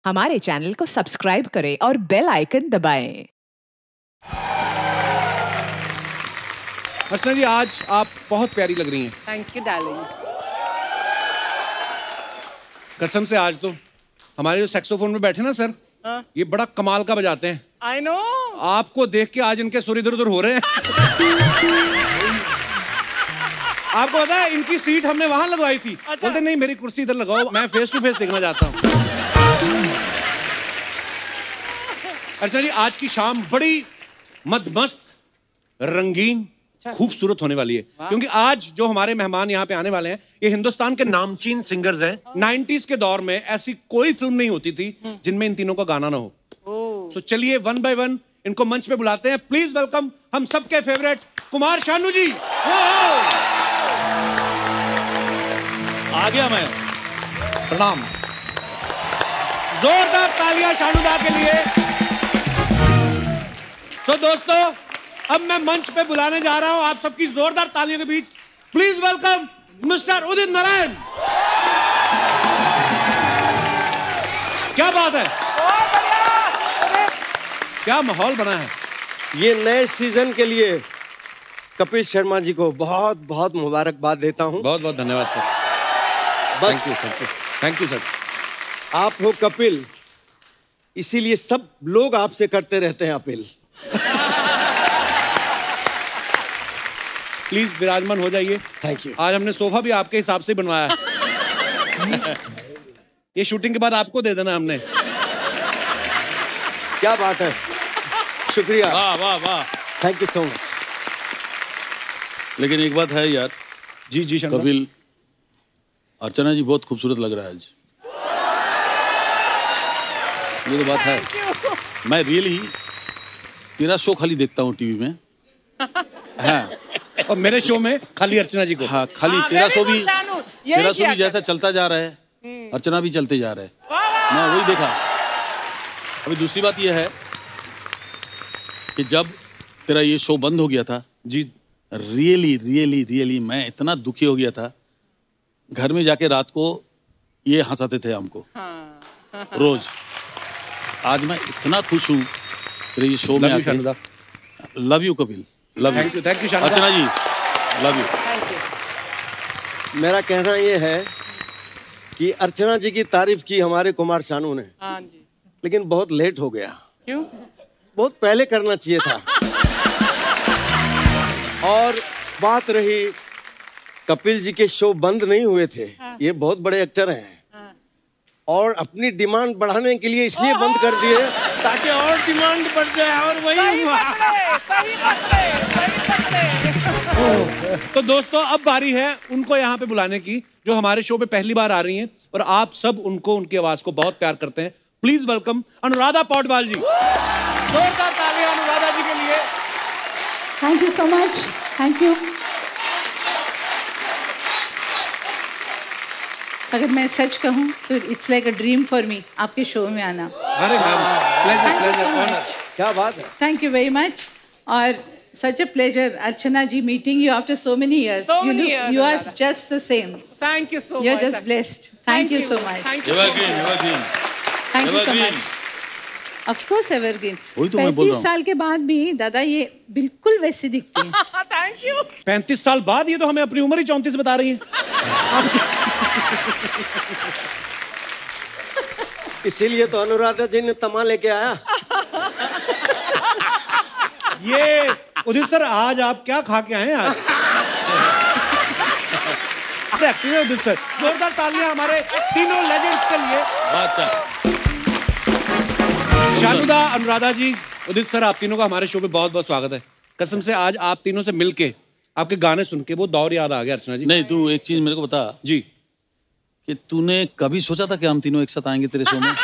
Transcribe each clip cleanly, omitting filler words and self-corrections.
हमारे चैनल को सब्सक्राइब करें और बेल आइकन दबाएं। अर्चना जी, आज आप बहुत प्यारी लग रही हैं। Thank you darling. कसम से आज तो हमारे जो सैक्सोफोन में बैठे ना सर, ये बड़ा कमाल का बजाते हैं। I know. आपको देख के आज इनके सुर इधर उधर हो रहे हैं। आपको पता है इनकी सीट हमने वहां लगवाई थी। अच्छा। बोलते नहीं मेरी कुर्सी इधर लगाओ, मैं फेस टू फेस देखना चाहता हूँ। अर्चना जी, आज की शाम बड़ी मदमस्त, रंगीन, खूबसूरत होने वाली है, क्योंकि आज जो हमारे मेहमान यहाँ पे आने वाले हैं ये हिंदुस्तान के नामचीन सिंगर्स हैं। 90s के दौर में ऐसी कोई फिल्म नहीं होती थी जिनमें इन तीनों का गाना ना हो। तो चलिए वन बाय वन इनको मंच पे बुलाते हैं। प्लीज वेलकम हम सबके फेवरेट कुमार शानू जी। आ गया मैं। प्रणाम। जोरदार तालियां शानूदा के लिए। तो दोस्तों, अब मैं मंच पे बुलाने जा रहा हूं आप सबकी जोरदार तालियों के बीच। Please welcome mister Udit Narayan. क्या बात है, क्या माहौल बना है। ये नए सीजन के लिए कपिल शर्मा जी को बहुत बहुत मुबारकबाद देता हूं। बहुत बहुत धन्यवाद सर। बस थैंक यू सर। आप हो कपिल, इसीलिए सब लोग आपसे करते रहते हैं अपील। प्लीज विराजमान हो जाइए। Thank you. आज हमने सोफा भी आपके हिसाब से बनवाया है। ये शूटिंग के बाद आपको दे देना हमने। क्या बात है, शुक्रिया। वाह वाह वाह, थैंक यू सो मच। लेकिन एक बात है यार। जी जी कपिल, अर्चना जी बहुत खूबसूरत लग रहा है आज। ये तो बात है। मैं रियली तेरा शो खाली देखता हूँ टीवी में। हाँ, और मेरे शो में खाली अर्चना जी को। हाँ, खाली तेरा शो भी जैसा चलता जा रहा है, अर्चना भी चलते जा रहे हैं। मैं वही देखा। अभी दूसरी बात यह है कि जब तेरा ये शो बंद हो गया था जी, रियली रियली रियली मैं इतना दुखी हो गया था। घर में जाके रात को ये हंसाते थे हमको रोज। आज मैं इतना खुश हूँ तेरे ये शो में आके। Love you Kapil, love you. Thank you Archana ji, love you. मेरा कहना ये है कि अर्चना जी की तारीफ की हमारे कुमार शानू ने। हाँ जी। लेकिन बहुत लेट हो गया। क्यों? बहुत पहले करना चाहिए था। और बात रही, कपिल जी के शो बंद नहीं हुए थे। ये बहुत बड़े एक्टर हैं और अपनी डिमांड बढ़ाने के लिए इसलिए बंद कर दिए ताकि और डिमांड बढ़ जाए। और वही हुआ। तो दोस्तों, अब बारी है उनको यहाँ पे बुलाने की जो हमारे शो पे पहली बार आ रही हैं और आप सब उनको, उनकी आवाज को बहुत प्यार करते हैं। प्लीज वेलकम अनुराधा पौडवाल जी। जोरदार तालियां अनुराधा जी के लिए। Thank you so much. Thank you. अगर मैं सच कहूँ तो it's like a dream for me आपके शो में आना। अरे मैम, प्लेजर प्लेजर ऑनर। क्या बात है। Thank you very much. और such a pleasure Archana ji meeting you after so many years. You are just the same. Thank you so much. You are just blessed. Thank you so much. Thank you so much. Of course evergreen. वही तो मैं बोल रहा हूँ। 35 साल के बाद भी दादा ये बिल्कुल वैसी दिखती हैं। Thank you. 35 साल बाद? ये तो हमें अपनी उम्र ही 34 बता रही है। इसीलिए तो अनुराधा जी ने तमा लेके आया। ये उदित सर, आज आप क्या खा के आए हैं आज? उदित सर, जोरदार तालियां हमारे तीनों लेजेंड्स के लिए। शानूदा, अनुराधा जी, उदित सर, आप तीनों का हमारे शो पे बहुत बहुत स्वागत है। कसम से आज आप तीनों से मिलके, आपके गाने सुन के वो दौर याद आ गया अर्चना जी। नहीं, तू एक चीज मेरे को बता जी, कि तूने कभी सोचा था कि हम तीनों एक साथ आएंगे तेरे शो में?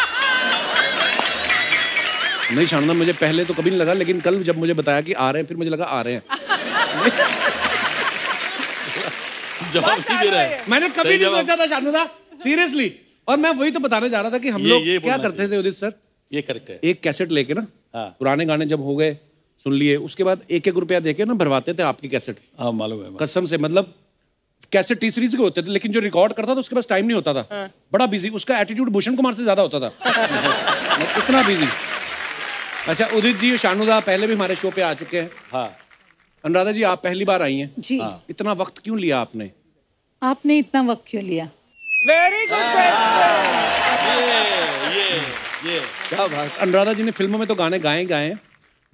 नहीं शानूदा, मुझे पहले तो कभी नहीं लगा, लेकिन कल जब मुझे बताया कि आ रहे हैं, फिर मुझे लगा आ रहे हैं। जवाब नहीं दे रहा है। मैंने कभी नहीं सोचा था शानूदा, सीरियसली। और मैं वही तो बताने जा रहा था कि हम लोग क्या करते थे उदित सर। ये करेक्ट है। एक कैसेट लेके ना, पुराने गाने जब हो गए सुन लिए, उसके बाद 1-1 रुपया देके ना भरवाते थे आपकी कैसेट। हाँ, मालूम है। कसम से, मतलब कैसे टी सीरीज के होते थे, लेकिन जो रिकॉर्ड करता था उसके पास टाइम नहीं होता था। बड़ा बिजी, उसका एटीट्यूड भूषण कुमार से ज्यादा होता था। इतना बिजी। अच्छा, उदित जी, शानुदा पहले भी हमारे शो पे आ चुके हैं। हाँ। अनुराधा जी, आप पहली बार आई हैं जी। इतना वक्त क्यों लिया आपने? आपने इतना वक्त क्यों लिया? Very good question. ये क्या बात। अनुराधा जी ने फिल्मों में तो गाने गाए हैं,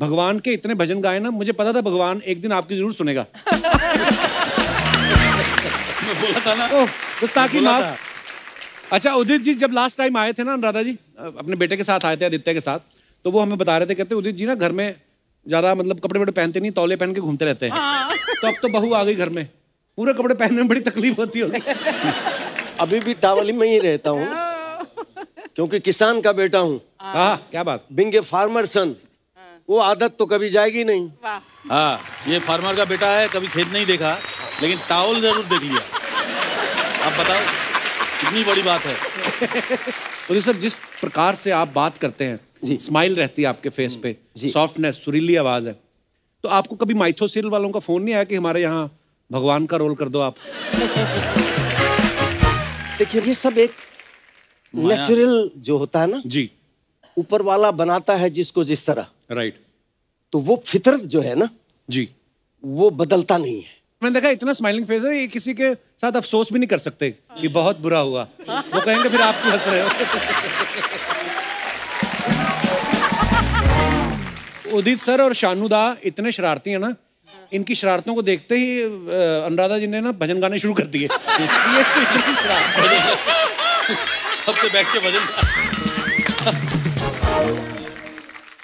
भगवान के इतने भजन गाए ना, मुझे पता था भगवान एक दिन आपकी जरूर सुनेगा। मैं बोला था ना। बस ताकि माफ। अच्छा, उदित जी जब लास्ट टाइम आए थे ना अनुराधा जी, अपने बेटे के साथ आए थे, आदित्य के साथ, तो वो हमें बता रहे थे, कहते उदित जी ना घर में ज्यादा मतलब कपड़े वपड़े पहनते नहीं, तौले पहन के घूमते रहते हैं। तो अब तो बहू आ गई घर में, पूरे कपड़े पहनने में बड़ी तकलीफ होती होगी। अभी भी टावली में ही रहता हूँ, क्योंकि किसान का बेटा हूँ। हाँ, क्या बात। बिंग ए फार्मर सन, वो आदत तो कभी जाएगी नहीं। हाँ, ये फार्मर का बेटा है, कभी खेत नहीं देखा, लेकिन टावल जरूर देख लिया। आप बताओ, कितनी बड़ी बात है। उदित सर, जिस प्रकार से आप बात करते हैं, स्माइल रहती है आपके फेस पे, सॉफ्टनेस, सुरीली आवाज है, तो आपको कभी माइथो सीरियल वालों का फोन नहीं आया कि हमारे यहाँ भगवान का रोल कर दो आप? देखिए, ये सब एक नेचुरल जो होता है ना जी, ऊपर वाला बनाता है जिसको जिस तरह, राइट। तो वो फितरत जो है ना जी, वो बदलता नहीं है। मैंने देखा इतना स्माइलिंग फेस है, ये किसी के साथ अफसोस भी नहीं कर सकते कि बहुत बुरा हुआ। वो कहेंगे फिर आप क्यों हंस रहे हो। उदित सर और शानुदा इतने शरारती हैं ना, इनकी शरारतों को देखते ही अनुराधा जी ने ना भजन गाने शुरू कर दिए। ये तो इतनी शरारत। सबसे बैठ के भजन।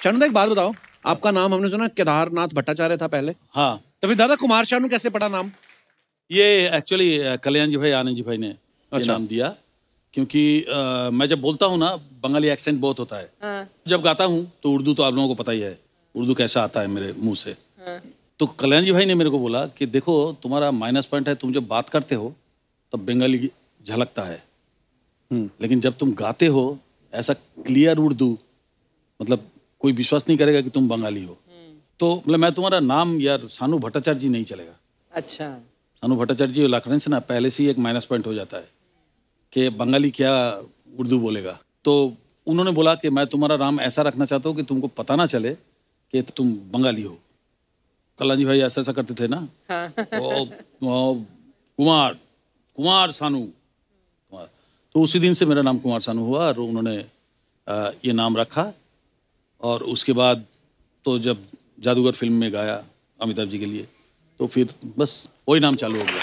शानुदा, एक बात बताओ, आपका नाम हमने सुना केदारनाथ भट्टाचार्य था पहले। हाँ, तो फिर दादा कुमार शानू कैसे पड़ा नाम? ये एक्चुअली कल्याण जी भाई, आनंद जी भाई ने ये नाम दिया, क्योंकि मैं जब बोलता हूँ ना, बंगाली एक्सेंट बहुत होता है। जब गाता हूँ तो उर्दू तो आप लोगों को पता ही है, उर्दू कैसा आता है मेरे मुंह से। तो कल्याण जी भाई ने मेरे को बोला कि देखो, तुम्हारा माइनस पॉइंट है, तुम जब बात करते हो तब बंगाली झलकता है, लेकिन जब तुम गाते हो ऐसा क्लियर उर्दू, मतलब कोई विश्वास नहीं करेगा कि तुम बंगाली हो। तो मतलब मैं तुम्हारा नाम यार सानू भट्टाचार्य जी नहीं चलेगा। अच्छा। सानू भट्टाचार्य जी लखनऊ से ना पहले से ही एक माइनस पॉइंट हो जाता है कि बंगाली क्या उर्दू बोलेगा। तो उन्होंने बोला कि मैं तुम्हारा नाम ऐसा रखना चाहता हूँ कि तुमको पता ना चले कि तुम बंगाली हो। कल्याण जी भाई ऐसा ऐसा करते थे ना, कुमार कुमार सानू कुमार। तो उसी दिन से मेरा नाम कुमार सानू हुआ और उन्होंने ये नाम रखा। और उसके बाद तो जब जादूगर फिल्म में गाया अमिताभ जी के लिए, तो फिर बस वही नाम चालू हो गया।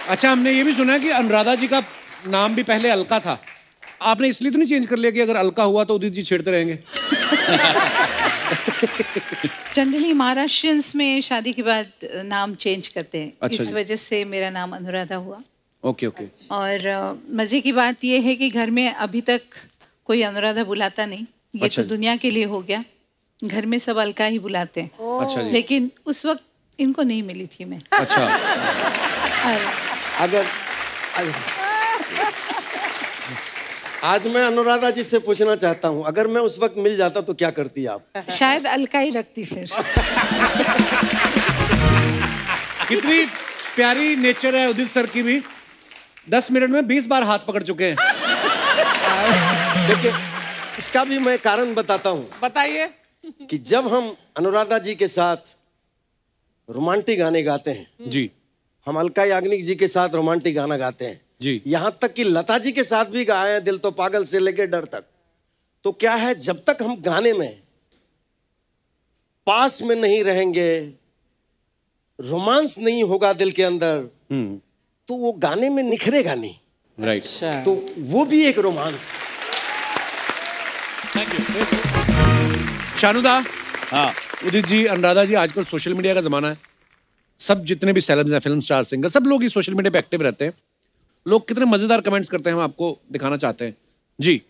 अच्छा, हमने ये भी सुना कि अनुराधा जी का नाम भी पहले अलका था। आपने इसलिए तो नहीं चेंज कर लिया कि अगर अलका हुआ तो उदित जी छेड़ते रहेंगे? जनरली महाराष्ट्रियंस में शादी के बाद नाम चेंज करते हैं। अच्छा इस जी। वजह से मेरा नाम अनुराधा हुआ। Okay okay. और मजे की बात यह है कि घर में अभी तक कोई अनुराधा बुलाता नहीं। ये अच्छा तो दुनिया के लिए हो गया, घर में सब अलका ही बुलाते हैं। अच्छा जी। लेकिन उस वक्त इनको नहीं मिली थी मैं। अच्छा। अगर आज मैं अनुराधा जी से पूछना चाहता हूँ, अगर मैं उस वक्त मिल जाता तो क्या करती आप? शायद अलका ही रखती फिर। कितनी प्यारी नेचर है उदित सर की भी। 10 मिनट में 20 बार हाथ पकड़ चुके हैं। देखिए, इसका भी मैं कारण बताता हूँ बताइए। कि जब हम अनुराधा जी के साथ रोमांटिक गाने गाते हैं जी हम अलका याग्निक जी के साथ रोमांटिक गाना गाते हैं जी, यहाँ तक कि लता जी के साथ भी गाए हैं, दिल तो पागल से लेके डर तक। तो क्या है, जब तक हम गाने में पास में नहीं रहेंगे, रोमांस नहीं होगा दिल के अंदर, तो वो गाने में निखरेगा नहीं। राइट। तो वो भी एक रोमांस है। Thank you. शानुदा। हाँ उदित जी, अनुराधा जी, आजकल सोशल मीडिया का जमाना है। सब जितने भी सेलेब्स हैं, फिल्म स्टार, सिंगर, सब लोग ही सोशल मीडिया पे एक्टिव रहते हैं। लोग कितने मजेदार कमेंट्स करते हैं, हम आपको दिखाना चाहते हैं जी।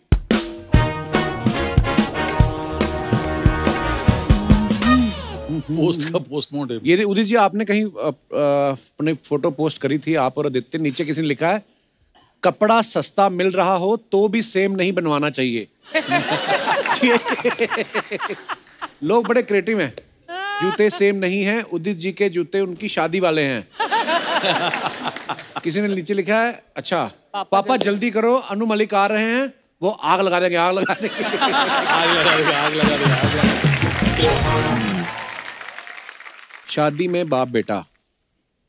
पोस्ट का पोस्टमार्टम। ये उदित जी, आपने कहीं अपनी फोटो पोस्ट करी थी, आप और आदित्य। नीचे किसी ने लिखा है, कपड़ा सस्ता मिल रहा हो तो भी सेम नहीं बनवाना चाहिए। लोग बड़े क्रिएटिव हैं। जूते सेम नहीं हैं, उदित जी के जूते उनकी शादी वाले हैं। किसी ने नीचे लिखा है, अच्छा पापा जल्दी करो, अनु मलिक आ रहे हैं, वो आग लगा देंगे, आग लगा देंगे। आग लगा देगा, आग लगा देगा, आग लगा देगा। शादी में बाप बेटा,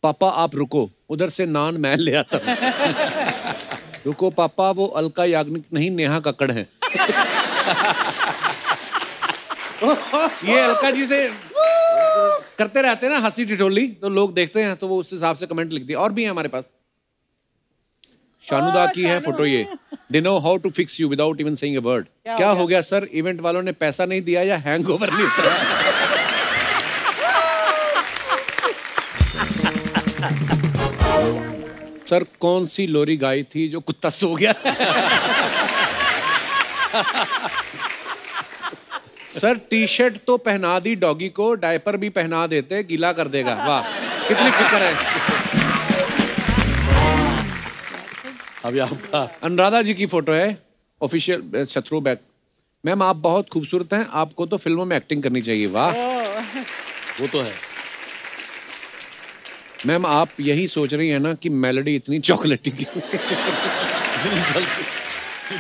पापा आप रुको, उधर से नान मैं ले आता हूं। रुको पापा, वो अलका याग्निक नहीं, नेहा कक्कड़ हैं। ये अलका जी से करते रहते हैं ना हंसी ठिठोली, तो लोग देखते हैं तो वो उस हिसाब से कमेंट लिख दिए। और भी है हमारे पास। शानुदा की है फोटो ये। They know how to fix you without even saying a word. क्या हो गया सर, इवेंट वालों ने पैसा नहीं दिया या हैंगओवर नहीं उतरा? सर कौन सी लोरी गाय थी जो कुत्ता सो गया? सर टी शर्ट तो पहना दी डॉगी को, डायपर भी पहना देते, गीला कर देगा। वाह कितनी फिक्र है। अभी आपका अनुराधा जी की फोटो है, ऑफिशियल शत्रु बैक। मैम आप बहुत खूबसूरत हैं, आपको तो फिल्मों में एक्टिंग करनी चाहिए। वाह वो तो है। मैम आप यही सोच रही हैं ना कि मेलोडी इतनी चॉकलेटी क्यों?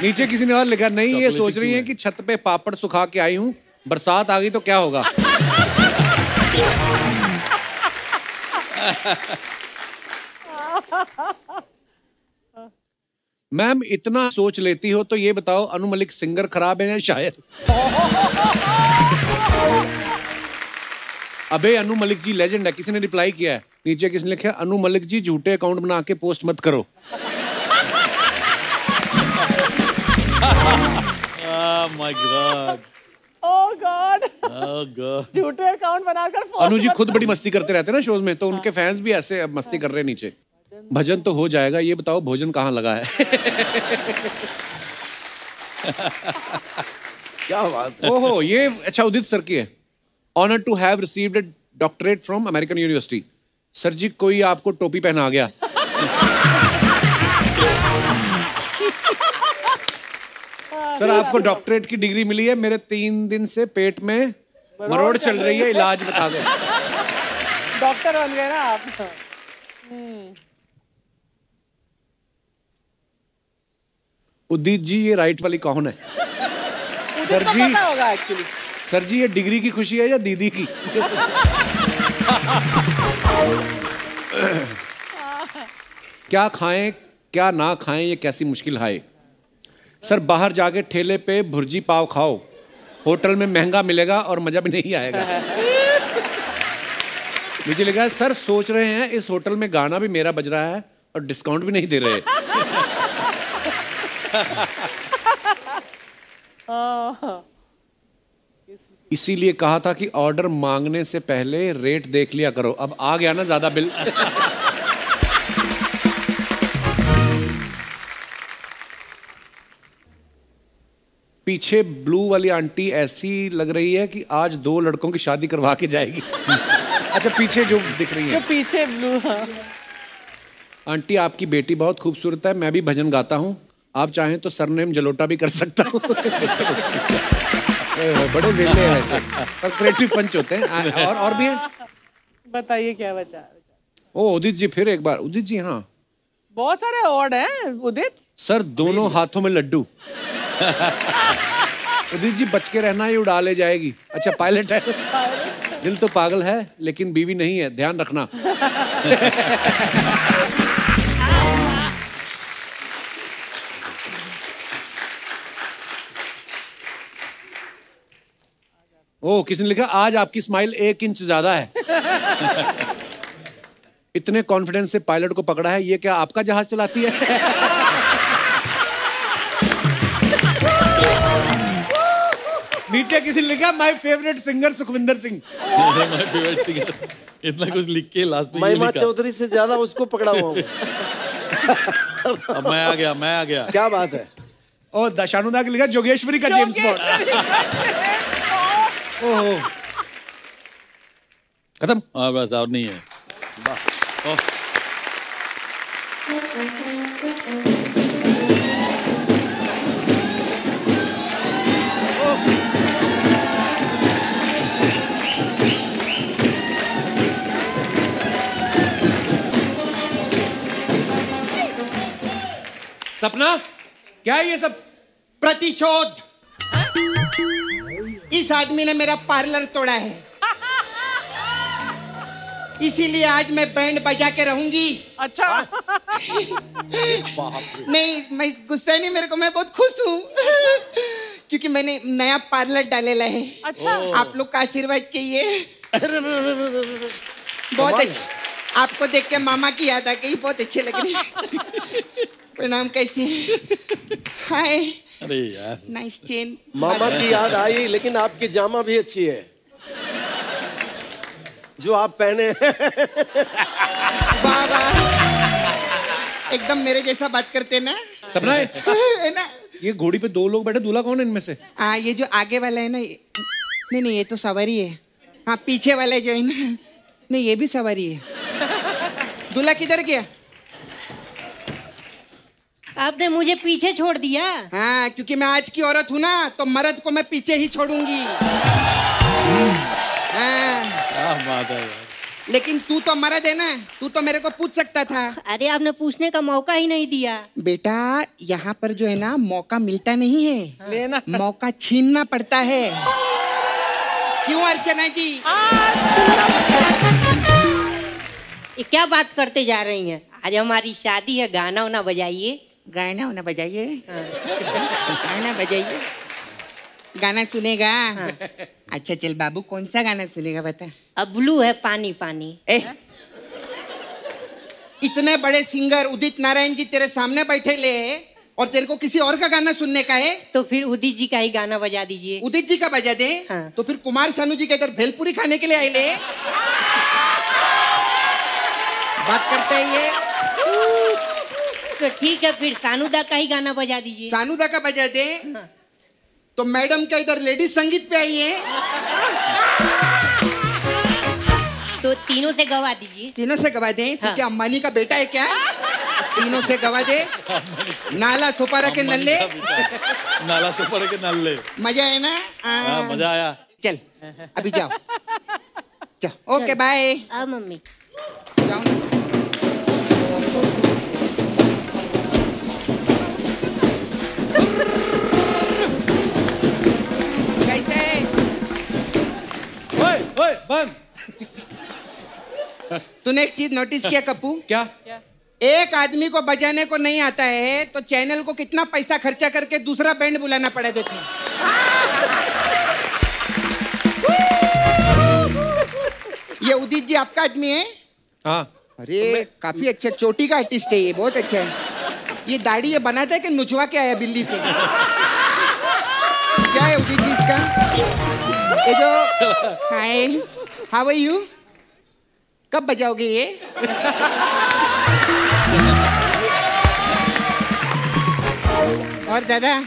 नीचे किसी ने और लिखा, नहीं ये सोच रही हैं कि छत पे पापड़ सुखा के आई हूँ, बरसात आ गई तो क्या होगा? मैम इतना सोच लेती हो तो ये बताओ, अनु मलिक सिंगर खराब है या शायर? अबे अनु मलिक जी लेजेंड है। किसी ने रिप्लाई किया है, नीचे किसी ने लिखा, अनु मलिक जी झूठे अकाउंट बना के पोस्ट मत करो। My God, oh God, oh God. झूठे अकाउंट बनाकर अनु जी खुद बड़ी मस्ती करते रहते हैं ना शोज में, तो उनके फैंस भी ऐसे अब मस्ती कर रहे हैं नीचे। भजन तो हो जाएगा, ये बताओ भोजन कहाँ लगा है? क्या बात। ओहो ये अच्छा उदित सर की है। Honour to have received a doctorate from American university. Sir ji कोई आपको टोपी पहना गया। सर आपको डॉक्टरेट की डिग्री मिली है, मेरे 3 दिन से पेट में मरोड़ चल रही है, इलाज बता दो। डॉक्टर बन गए ना आप। उदित जी ये राइट वाली कौन है? सर जी होगा एक्चुअली। सर जी ये डिग्री की खुशी है या दीदी की? क्या खाएं क्या ना खाएं, ये कैसी मुश्किल है। सर बाहर जाके ठेले पे भुर्जी पाव खाओ, होटल में महंगा मिलेगा और मजा भी नहीं आएगा। मुझे लगा सर सोच रहे हैं इस होटल में गाना भी मेरा बज रहा है और डिस्काउंट भी नहीं दे रहे। इसीलिए कहा था कि ऑर्डर मांगने से पहले रेट देख लिया करो। अब आ गया ना ज्यादा बिल। पीछे ब्लू वाली आंटी ऐसी लग रही है कि आज 2 लड़कों की शादी करवा के जाएगी। अच्छा पीछे जो दिख रही है, जो पीछे ब्लू। आंटी आपकी बेटी बहुत खूबसूरत है, मैं भी भजन गाता हूँ, आप चाहें तो सरनेम जलोटा भी कर सकता हूँ। बड़े वेले हैं ऐसे, और क्रिएटिव पंच होते हैं। और भी हैं। बताइए क्या बचा। ओ उदित जी फिर एक बार। उदित जी हाँ बहुत सारे अवार्ड हैं उदित। सर दोनों हाथों में लड्डू। उदित जी बच के रहना, ये उड़ा ले जाएगी। अच्छा पायलट है। दिल तो पागल है लेकिन बीवी नहीं है, ध्यान रखना। ओ किसी ने लिखा आज आपकी स्माइल 1 इंच ज्यादा है। इतने कॉन्फिडेंस से पायलट को पकड़ा है, ये क्या आपका जहाज चलाती है? नीचे किसी ने लिखा my favourite singer Sukhwinder Singh. My favourite singer, इतना कुछ लिख के लास्ट में महिमा चौधरी से ज्यादा उसको पकड़ा हुआ हूँ। अब मैं आ गया। क्या बात है। ओ दशानुदा के लिखा जोगेश्वरी का जेम्स बॉन्ड। ओहो खत्म। हाँ बस और नहीं है। क्या है ये सब? प्रतिशोध। इस आदमी ने मेरा पार्लर तोड़ा है, इसीलिए आज मैं बैंड बजा के रहूंगी। अच्छा। नहीं, मैं गुस्सा नहीं, मेरे को, मैं बहुत खुश हूँ क्योंकि मैंने नया पार्लर डालेला है। अच्छा। आप लोग का आशीर्वाद चाहिए। बहुत अच्छा, आपको देख के मामा की याद आ गई, बहुत अच्छे लग रहे हैं। प्रणाम, कैसे हैं? हाय। अरे यार, नाइस चेन। मामा की याद आई, लेकिन आपकी जामा भी अच्छी है जो आप पहने हैं। वाह वाह, एकदम मेरे जैसा बात करते ना। सपना है? है ना? ये घोड़ी पे 2 लोग बैठे, दूल्हा कौन है इनमें से? ये जो आगे वाला है ना, नहीं नहीं, ये तो सवारी है। हाँ, पीछे वाला जो है ना, नहीं ये भी सवारी है। दूल्हा किधर गया? आपने मुझे पीछे छोड़ दिया। हाँ, क्योंकि मैं आज की औरत हूँ ना, तो मर्द को मैं पीछे ही छोड़ूंगी। हाँ। क्या बात है यार। लेकिन तू तो मर्द है ना, तू तो मेरे को पूछ सकता था। अरे आपने पूछने का मौका ही नहीं दिया। बेटा, यहाँ पर जो है ना, मौका मिलता नहीं है, लेना। मौका छीनना पड़ता है। क्यों अर्चना जी? ये क्या बात करते जा रही हैं? आज हमारी शादी है, गाना वाना बजाइए। गाना होना बजाइए। गाना बजाइए। गाना सुनेगा? अच्छा चल बाबू, कौन सा गाना सुनेगा बता। अब ब्लू है पानी पानी। इतने बड़े सिंगर उदित नारायण जी तेरे सामने बैठे ले, और तेरे को किसी और का गाना सुनने का है? तो फिर उदित जी का ही गाना बजा दीजिए। उदित जी का बजा दे? हाँ। तो फिर कुमार सानू जी के इधर भेलपुरी खाने के लिए आए ले? बात करते हैं ये। तो ठीक है, फिर सानुदा का ही गाना बजा दीजिए। सानुदा का बजा दे? हाँ। तो मैडम का इधर लेडीज संगीत पे आई है, तो तीनों से गवा दीजिए। तीनों से गवा दे? तो हाँ। क्या अंबानी का बेटा है क्या? तीनों से गवा दे। नाला सुपारा के नल्ले। नाला सुपर के नल्ले। मजा है ना? हाँ, मजा आया। चल अभी जाओ, जाओ। Okay bye. अब मम्मी जाओ ना। कैसे? ओए ओए बंद। तूने एक चीज नोटिस किया कप्पू? क्या? एक आदमी को बजाने को नहीं आता है तो चैनल को कितना पैसा खर्चा करके दूसरा बैंड बुलाना पड़ा देखो। ये उदित जी आपका आदमी है? हाँ। अरे काफी अच्छा, चोटी का आर्टिस्ट है ये, बहुत अच्छा है। ये दाढ़ी ये बनाता है कि नुचवा के आया बिल्ली से? क्या है उदित जी इसका? ये जो हाय, हाउ आर यू? कब बजाओगे ये? और दादा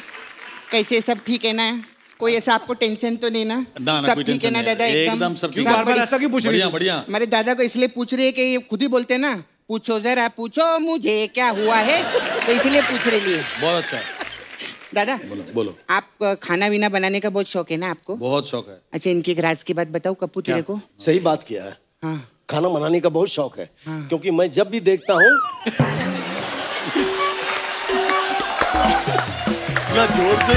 कैसे, सब ठीक है ना? कोई ऐसा आपको टेंशन तो नहीं ना? ना, सब ठीक है ना दादा? एकदम सब ठीक। बार-बार ऐसा क्यों पूछ रही बढ़िया है? बढ़िया। हमारे दादा को इसलिए पूछ रही है कि ये खुद ही बोलते हैं ना, पूछो जरा पूछो मुझे क्या हुआ है, तो इसलिए पूछ रही है। बहुत अच्छा। दादा बोलो बोलो। आप खाना वीना बनाने का बहुत शौक है ना आपको? बहुत शौक है। अच्छा, इनकी एक राज की बात बताऊं कप्पू तेरे को? सही बात किया है। हाँ। खाना बनाने का बहुत शौक है। क्योंकि मैं जब भी देखता हूँ जोर से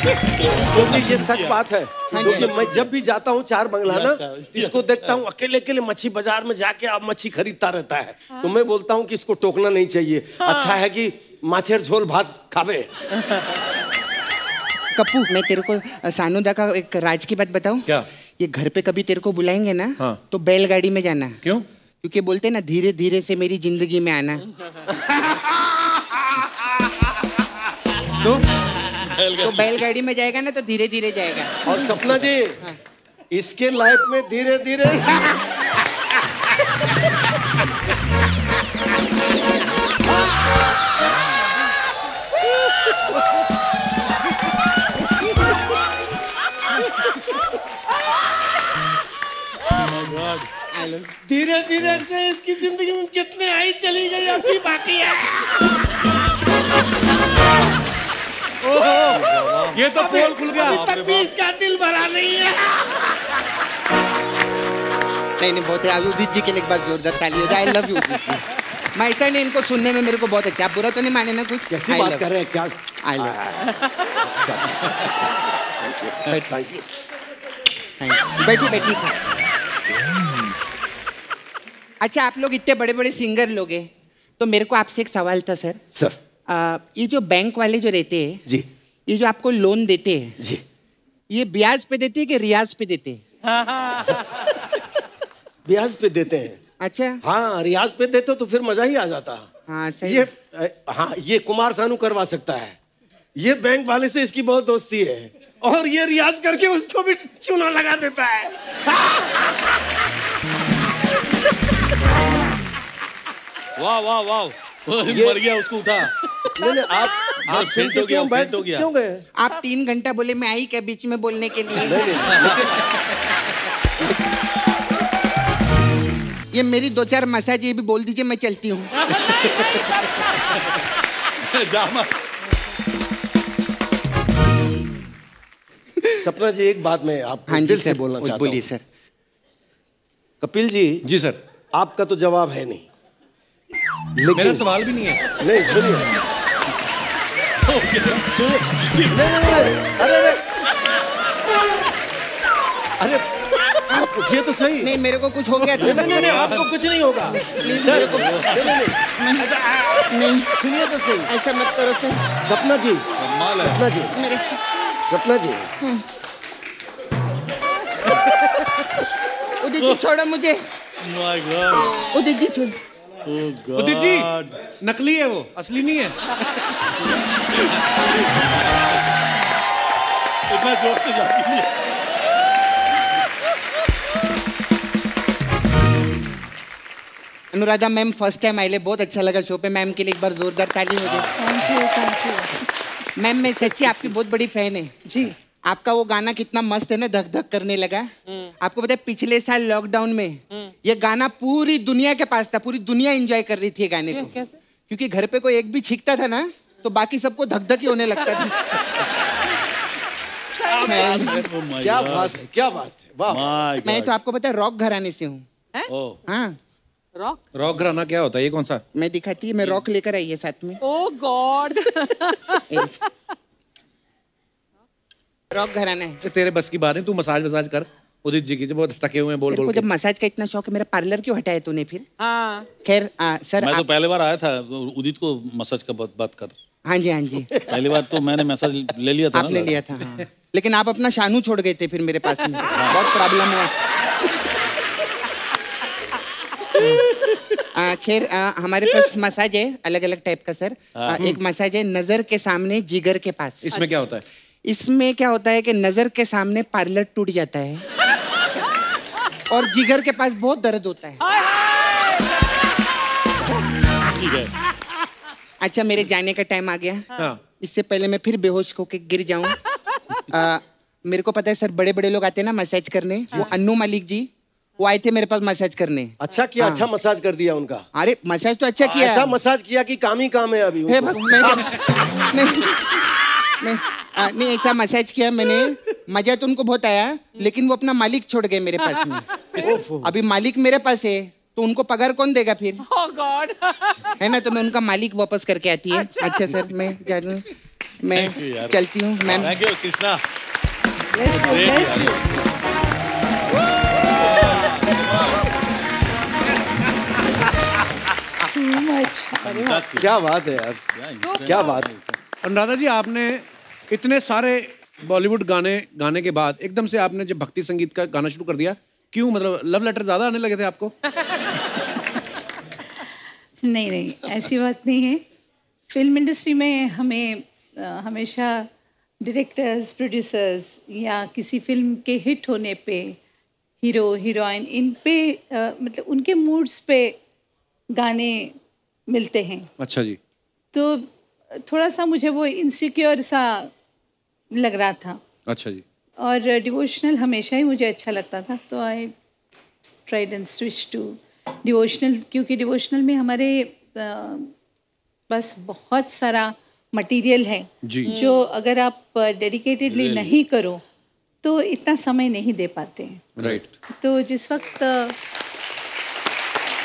क्योंकि ये सच बात है। क्योंकि मैं जब भी जाता हूँ चार बंगला ना, इसको देखता हूँ अकेले अकेले मच्छी बाजार में जाके आप मच्छी खरीदता रहता है। तो मैं बोलता हूँ कि इसको टोकना नहीं चाहिए। अच्छा है कि माछेर झोल भात खावे। कप्पू मैं तेरे को सानुदा का एक राज की बात बताऊं? क्या? ये घर पे कभी तेरे को बुलाएंगे ना, हाँ। तो बैलगाड़ी में जाना। क्यों? क्योंकि बोलते हैं ना, धीरे धीरे से मेरी जिंदगी में आना। तो बैलगाड़ी में जाएगा ना तो धीरे धीरे जाएगा। और सपना जी, इसके लाइफ में धीरे धीरे धीरे धीरे से इसकी जिंदगी में कितने आई चली गई, अभी बाकी है। ये तो पोल खुल गया। अभी तक भी इसका दिल भरा नहीं है। नहीं नहीं, बहुत है। उदित जी के लिए एक बार जोरदार ताली हो जाए। I love you Udit ji. मैं ऐसा नहीं, इनको सुनने में मेरे को बहुत अच्छा, आप बुरा तो नहीं माने ना कुछ? कैसी बात कर रहे हैं, क्या? I love. Thank you. बैठी बैठी सर। अच्छा, आप लोग इतने बड़े बड़े सिंगर लोग हैं, तो मेरे को आपसे एक सवाल था सर। सर ये जो बैंक वाले जो रहते हैं जी, ये जो आपको लोन देते हैं जी, ये ब्याज पे देते हैं कि रियाज पे देते हैं? ब्याज पे देते हैं। अच्छा। हाँ, रियाज पे देते तो फिर मजा ही आ जाता। हाँ सही। हाँ, ये कुमार सानू करवा सकता है। ये बैंक वाले से इसकी बहुत दोस्ती है और ये रियाज करके उसको भी चूना लगा देता है। वाह वाह वाह, मर गया, उसको उठा। नहीं, आप सुन के क्यों बैठ क्यों गए? आप 3 घंटा बोले, मैं आई क्या बीच में बोलने के लिए? ये मेरी 2-4 मसाज ये भी बोल दीजिए, मैं चलती हूँ। सपना जी, एक बात मैं आपको दिल से बोलना चाहता हूँ। बोलिए सर। कपिल जी। जी सर। आपका तो जवाब है नहीं, मेरा सवाल भी नहीं है। नहीं, सुनिए नहीं, अरे आप उठिए तो सही। नहीं, मेरे को कुछ हो गया था। नहीं, आपको कुछ नहीं होगा सर। नहीं, सुनिए तो सही। ऐसा मत करो सर। सपना जी, सपना जी, मेरे सपना जी, उदित जी छोड़ो मुझे। माय गॉड, उदित जी छोड़ो। उदित जी नकली है वो, असली नहीं है। इतना जोर से जाती है। अनुराधा मैम फर्स्ट टाइम आइले, बहुत अच्छा लगा शो पे। मैम के लिए एक बार जोरदार ताली हो जाए। Thank you. मैम मैं सच्ची आपकी बहुत बड़ी फैन है जी। आपका वो गाना कितना मस्त है ना, धक धक करने लगा। आपको पता है पिछले साल लॉकडाउन में ये गाना पूरी दुनिया के पास था, पूरी दुनिया एंजॉय कर रही थी ये गाने को। कैसे? क्योंकि घर पे कोई एक भी छींकता था ना तो बाकी सबको धक धक ही होने लगता था। क्या बात है, क्या बात है, वाह। मैं तो आपको पता है रॉक घराने से हूँ। हाँ, रॉक घराना क्या होता है, ये कौन सा? मैं दिखाती है, मैं रॉक लेकर आई है साथ में। ओह गॉड। रॉक घराना है। तेरे बस की बात है, तू मसाज वसाज कर उदित जी की, जो बहुत थके हुए हैं बोल बोल जब मसाज का इतना शौक है, मेरा पार्लर क्यों हटाया तूने फिर? हाँ। खैर सर, मैं तो पहले बार आया था, उदित को मसाज का बात कर। हाँ जी, हाँ जी। पहली बार तो मैंने मसाज ले लिया था। आपने लिया था हाँ। लेकिन आप अपना शानू छोड़ गए थे फिर मेरे पास में। बहुत प्रॉब्लम हुआ। खैर हमारे पास मसाज है अलग अलग टाइप का सर। एक मसाज है नजर के सामने जिगर के पास। इसमें क्या होता है? इसमें क्या होता है कि नजर के सामने पार्लर टूट जाता है और जिगर के पास बहुत दर्द होता है। ठीक है। अच्छा, मेरे जाने का टाइम आ गया। इससे पहले मैं फिर बेहोश होके गिर जाऊं। मेरे को पता है सर, बड़े बड़े लोग आते हैं ना मसाज करने। वो अन्नू मलिक जी वो आए थे मेरे पास मसाज करने। अच्छा किया, अच्छा मसाज कर दिया उनका। अरे मसाज तो अच्छा किया। ऐसा मसाज किया कि काम ही काम है अभी नहीं, ऐसा मसाज किया मैंने, मजा तो उनको बहुत आया, लेकिन वो अपना मालिक छोड़ गए मेरे पास में। अभी मालिक मेरे पास है तो उनको पगार कौन देगा फिर? ओह गॉड। है ना, तो मैं उनका मालिक वापस करके आती है। अच्छा सर, मैं जा रही हूँ, मैं चलती हूँ मैम। Thank you Krishna. क्या बात है यार, क्या बात है। अनुराधा जी, आपने इतने सारे बॉलीवुड गाने गाने के बाद एकदम से आपने जब भक्ति संगीत का गाना शुरू कर दिया, क्यों? मतलब लव लेटर ज्यादा आने लगे थे आपको? नहीं, ऐसी बात नहीं है। फिल्म इंडस्ट्री में हमें हमेशा डायरेक्टर्स, प्रोड्यूसर्स या किसी फिल्म के हिट होने पे हीरो हीरोइन इन पे मतलब उनके मूड्स पे गाने मिलते हैं। अच्छा जी। तो थोड़ा सा मुझे वो इनसिक्योर सा लग रहा था। अच्छा जी। और डिवोशनल हमेशा ही मुझे अच्छा लगता था, तो I tried and switch to devotional, क्योंकि डिवोशनल में हमारे बस बहुत सारा मटेरियल है जो अगर आप डेडिकेटेडली नहीं करो तो इतना समय नहीं दे पाते हैं। राइट। तो जिस वक्त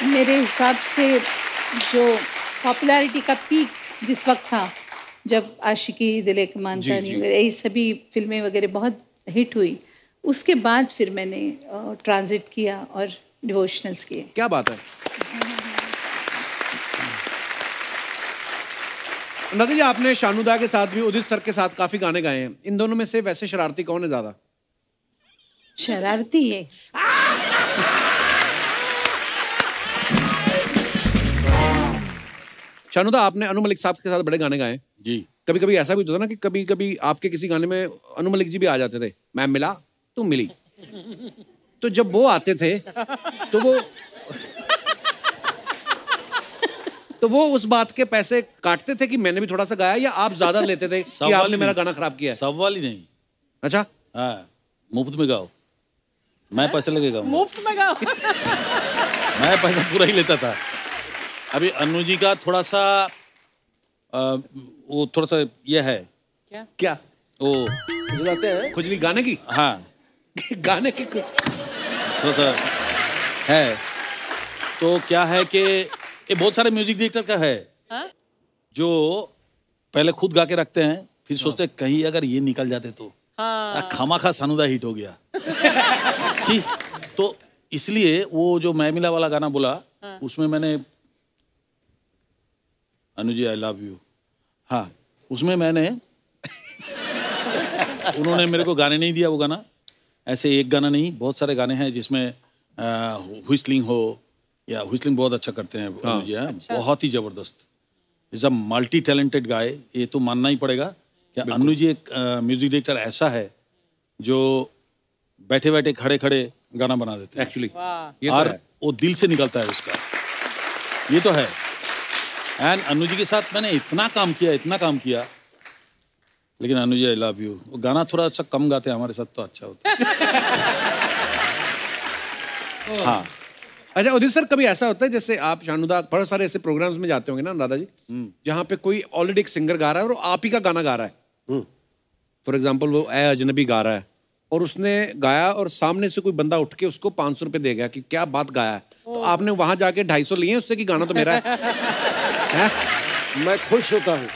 मेरे हिसाब से जो पॉपुलैरिटी का पीक जिस वक्त था, जब आशिकी, दिल एक मानतानी वगैरह ये सभी फिल्में वगैरह बहुत हिट हुई, उसके बाद फिर मैंने ट्रांजिट किया और डिवोशनल्स किए। क्या बात है। नदी जी, आपने शानुदा के साथ भी, उदित सर के साथ काफी गाने गाए हैं। इन दोनों में से वैसे शरारती कौन है ज्यादा? शरारती है। शानुदा, आपने अनु मलिक साहब के साथ बड़े गाने गाए जी। कभी कभी ऐसा भी होता ना कि कभी कभी आपके किसी गाने में अनु मलिक जी भी आ जाते थे, मैं मिला तुम मिली, तो जब वो आते थे तो वो उस बात के पैसे काटते थे कि मैंने भी थोड़ा सा गाया, या आप ज्यादा लेते थे कि आपने मेरा गाना खराब किया? सवाल ही नहीं। अच्छा, हाँ, मुफ्त में गाओ, मैं पैसे लगेगा। मुफ्त में गाओ। मैं पैसा पूरा ही लेता था। अभी अनु जी का थोड़ा सा वो थोड़ा सा ये है। क्या वो बुझाते हैं खुजली गाने की? हाँ, गाने की कुछ थोड़ा सा है। तो क्या है कि ये बहुत सारे म्यूजिक डायरेक्टर का है, जो पहले खुद गा के रखते हैं, फिर सोचते हैं कहीं अगर ये निकल जाते तो खामाखा सानुदा हिट हो गया। ठीक, तो इसलिए वो जो मैं मिला वाला गाना बोला, उसमें मैंने Anu ji I love you, हाँ, उसमें मैंने उन्होंने मेरे को गाने नहीं दिया वो गाना। ऐसे एक गाना नहीं, बहुत सारे गाने हैं जिसमें व्हिस्लिंग हो, या व्हिस्लिंग बहुत अच्छा करते हैं अनु जी, बहुत ही जबरदस्त। Is a multi talented guy, ये तो मानना ही पड़ेगा कि अनु जी एक म्यूजिक डायरेक्टर ऐसा है जो बैठे बैठे खड़े खड़े गाना बना देते हैं एक्चुअली, और वो दिल से निकलता है उसका, ये तो है। एंड अनु जी के साथ मैंने इतना काम किया, लेकिन Anu ji I love you, वो गाना थोड़ा सा कम गाते हैं हमारे साथ, तो अच्छा होता है। हाँ। अच्छा उदित सर, कभी ऐसा होता है जैसे आप शानुदा बहुत सारे ऐसे प्रोग्राम्स में जाते होंगे ना राधा जी, जहाँ पे कोई ऑलरेडी एक सिंगर गा रहा है और आप ही का गाना गा रहा है, फॉर एग्जाम्पल वो ए अजनबी गा रहा है और उसने गाया और सामने से कोई बंदा उठ के उसको 500 रुपए दे गया कि क्या बात गाया है, तो आपने वहां जाके 250 लिए उससे कि गाना तो मेरा है? मैं खुश होता हूँ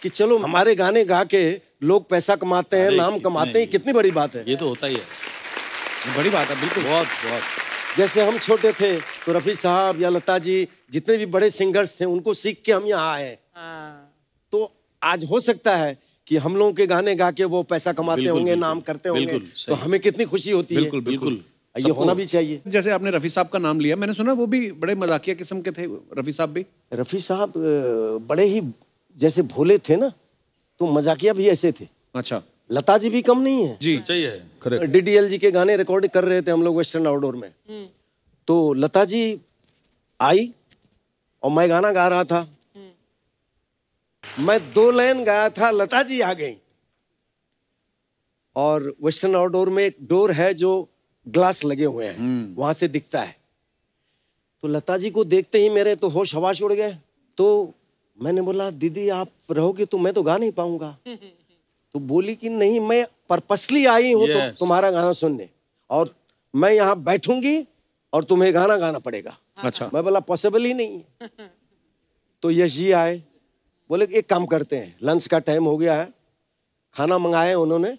कि चलो हमारे गाने गा के लोग पैसा कमाते हैं, नाम कमाते हैं, कितनी बड़ी बात है। ये तो होता ही है, बड़ी बात है, बिल्कुल। बहुत। जैसे हम छोटे थे तो रफी साहब या लता जी जितने भी बड़े सिंगर्स थे, उनको सीख के हम यहाँ आए, तो आज हो सकता है कि हम लोगों के गाने गा के वो पैसा कमाते होंगे, नाम करते होंगे, तो हमें कितनी खुशी होती है। बिल्कुल ये होना भी चाहिए। जैसे आपने रफी साहब का नाम लिया, मैंने सुना वो भी बड़े मजाकिया किस्म के थे, रफी साहब भी। रफी साहब बड़े ही जैसे भोले थे ना, तो मजाकिया भी ऐसे थे। अच्छा। लता जी भी कम नहीं है जी, चाहिए, करेक्ट। डीडीएल जी के गाने रिकॉर्ड कर रहे थे हम लोग वेस्टर्न आउटडोर में, तो लता जी आई और मैं गाना गा रहा था, मैं 2 लाइन गाया था, लता जी आ गई, और वेस्टर्न आउटडोर में एक डोर है जो ग्लास लगे हुए हैं, वहां से दिखता है, तो लता जी को देखते ही मेरे तो होश हवाश उड़ गए। तो मैंने बोला दीदी आप रहोगे तो मैं तो गा नहीं पाऊंगा, तो बोली कि नहीं, मैं पर्पसली आई हूं तो तुम्हारा गाना सुनने, और मैं यहाँ बैठूंगी और तुम्हें गाना गाना पड़ेगा। अच्छा। मैं बोला पॉसिबल ही नहीं है। तो यश जी आए, बोले एक काम करते हैं, लंच का टाइम हो गया है, खाना मंगाए उन्होंने,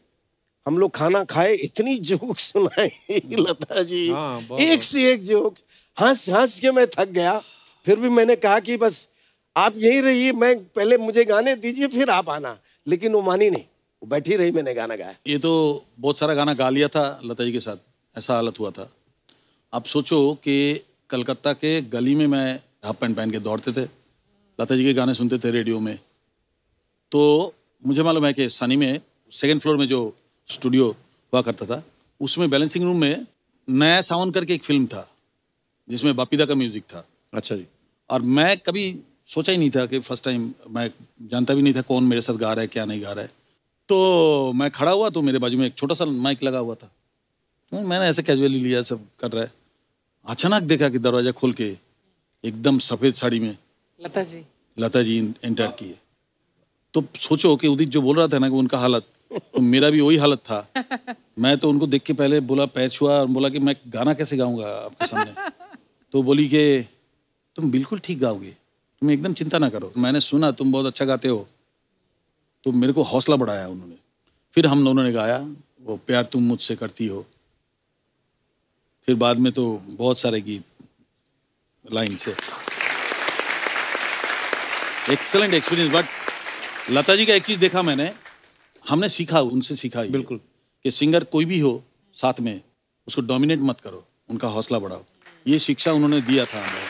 हम लोग खाना खाए, इतनी जोक सुनाई लता जी, एक से एक जोक, हंस हंस के मैं थक गया। फिर भी मैंने कहा कि बस आप यही रहिए, मैं पहले मुझे गाने दीजिए फिर आप आना, लेकिन वो मानी नहीं, वो बैठी रही, मैंने गाना गाया। ये तो बहुत सारा गाना गा लिया था लता जी के साथ, ऐसा हालत हुआ था। आप सोचो कि कलकत्ता के गली में मैं हाफ पैंट पहन के दौड़ते थे, लता जी के गाने सुनते थे रेडियो में। तो मुझे मालूम है कि सनी में 2nd फ्लोर में जो स्टूडियो हुआ करता था, उसमें बैलेंसिंग रूम में नया सावन करके एक फिल्म था जिसमें बापीदा का म्यूजिक था। अच्छा जी। और मैं कभी सोचा ही नहीं था कि फर्स्ट टाइम, मैं जानता भी नहीं था कौन मेरे साथ गा रहा है क्या नहीं गा रहा है। तो मैं खड़ा हुआ तो मेरे बाजू में एक छोटा सा माइक लगा हुआ था, तो मैंने ऐसे कैजुअली लिया, सब कर रहा है। अचानक देखा कि दरवाजा खोल के एकदम सफ़ेद साड़ी में लता जी एंटर किए। तो सोचो कि उदित जो बोल रहा था ना कि उनका हालत, तो मेरा भी वही हालत था। मैं तो उनको देख के पहले बोला, पैर छुआ और बोला कि मैं गाना कैसे गाऊंगा आपके सामने। तो बोली कि तुम बिल्कुल ठीक गाओगे, तुम एकदम चिंता ना करो, मैंने सुना तुम बहुत अच्छा गाते हो। तो मेरे को हौसला बढ़ाया उन्होंने। फिर हम दोनों ने गाया वो प्यार तुम मुझसे करती हो। फिर बाद में तो बहुत सारे गीत लाइन से। Excellent experience. But Lata ji का एक चीज देखा मैंने, हमने सीखा, उनसे सीखा बिल्कुल कि सिंगर कोई भी हो साथ में उसको डोमिनेट मत करो, उनका हौसला बढ़ाओ। ये शिक्षा उन्होंने दिया था हमें,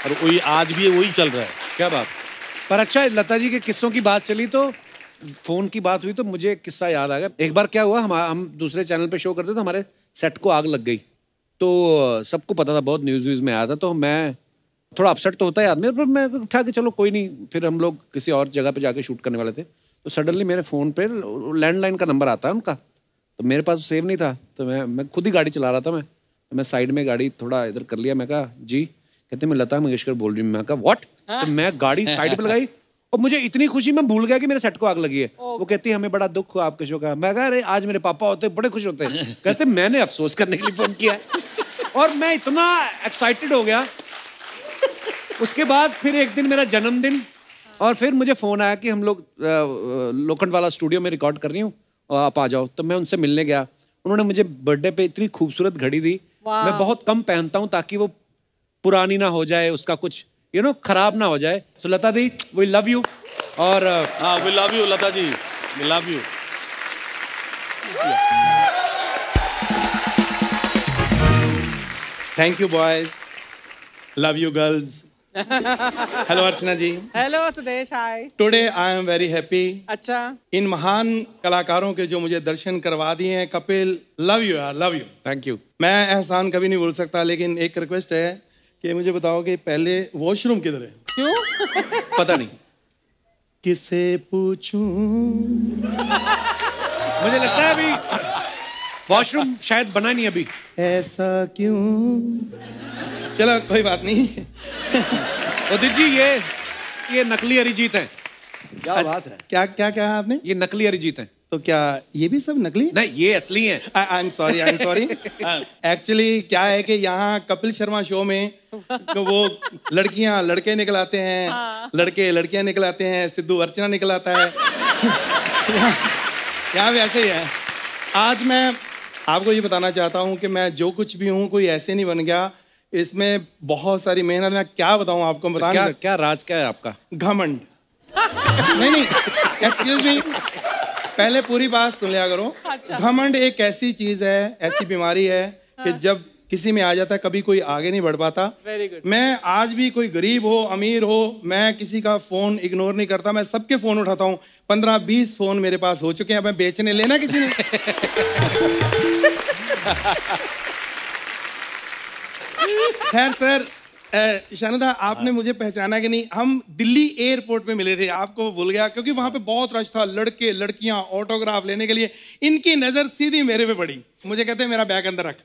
और वही आज भी वही चल रहा है। क्या बात। पर अच्छा, लता जी के किस्सों की बात चली तो फोन की बात हुई तो मुझे एक किस्सा याद आ गया। एक बार क्या हुआ, हम दूसरे चैनल पे शो करते तो हमारे सेट को आग लग गई। तो सबको पता था, बहुत न्यूज़ व्यूज़ में आया था। तो मैं थोड़ा अपसेट तो होता है आदमी, पर मैं उठा के चलो कोई नहीं। फिर हम लोग किसी और जगह पे जाके शूट करने वाले थे। तो सडनली मेरे फ़ोन पे लैंडलाइन का नंबर आता है उनका, तो मेरे पास सेव नहीं था। तो मैं खुद ही गाड़ी चला रहा था। मैं साइड में गाड़ी थोड़ा इधर कर लिया। मैं कहा जी, कहते मैं लता मंगेशकर बोल रही हूँ। मैं कहा व्हाट। तो मैं गाड़ी साइड पे लगाई और मुझे इतनी खुशी, मैं भूल गया कि मेरे सेट को आग लगी है। वो कहती है हमें बड़ा दुख हुआ आपके शो का। मैं कहा अरे आज मेरे पापा होते बड़े खुश होते हैं। कहते मैंने अफसोस करने के लिए फोन किया है। और मैं इतना एक्साइटेड हो गया। उसके बाद फिर एक दिन मेरा जन्मदिन, और फिर मुझे फोन आया कि हम लोग लोखंडवाला स्टूडियो में रिकॉर्ड कर रही हूँ और आप आ जाओ। तो मैं उनसे मिलने गया। उन्होंने मुझे बर्थडे पे इतनी खूबसूरत घड़ी दी। मैं बहुत कम पहनता हूँ ताकि वो पुरानी ना हो जाए, उसका कुछ खराब ना हो जाए। So Lata di, we love you. और we love you Lata ji, we love you. Thank you boys, love you girls. Hello Archana ji. Hello Sudesh, hi. Today I am very happy. अच्छा। इन महान कलाकारों के जो मुझे दर्शन करवा दिए हैं, कपिल, लव यू यार, लव यू। Thank you. मैं एहसान कभी नहीं भूल सकता, लेकिन एक रिक्वेस्ट है कि मुझे बताओ कि पहले वॉशरूम किधर है? क्यों? पता नहीं, किसे पूछूं? मुझे लगता है अभी वॉशरूम शायद बना नहीं अभी। ऐसा क्यों? चलो कोई बात नहीं। उदित जी, ये नकली अरिजीत है। क्या बात है। क्या क्या क्या आपने? ये नकली अरिजीत है। तो क्या ये भी सब नकली? नहीं, ये असली है। I am sorry, I am sorry. Actually क्या है कि यहाँ कपिल शर्मा शो में तो वो लड़कियाँ लड़के निकल आते हैं, लड़के लड़कियाँ निकल आते हैं, सिद्धू अर्चना निकल आता है। यहाँ भी ऐसे ही है। आज मैं आपको ये बताना चाहता हूँ कि मैं जो कुछ भी हूँ कोई ऐसे नहीं बन गया। इसमें बहुत सारी मेहनत। मैं क्या बताऊँ आपको, बता नहीं सकता। क्या राज क्या है आपका? घमंड। नहीं, एक्सक्यूज मी, पहले पूरी बात सुन लिया करो। घमंड एक ऐसी चीज है, ऐसी बीमारी है कि जब किसी में आ जाता है कभी कोई आगे नहीं बढ़ पाता। मैं आज भी, कोई गरीब हो अमीर हो, मैं किसी का फोन इग्नोर नहीं करता। मैं सबके फोन उठाता हूँ। 15-20 फोन मेरे पास हो चुके हैं। मैं बेचने लेना किसी ने। खैर सर, शानुदा आपने मुझे पहचाना कि नहीं? हम दिल्ली एयरपोर्ट पे मिले थे, आपको भूल गया क्योंकि वहां पे बहुत रश था, लड़के लड़कियां ऑटोग्राफ लेने के लिए। इनकी नजर सीधी मेरे पे पड़ी। मुझे कहते हैं मेरा बैग अंदर रख।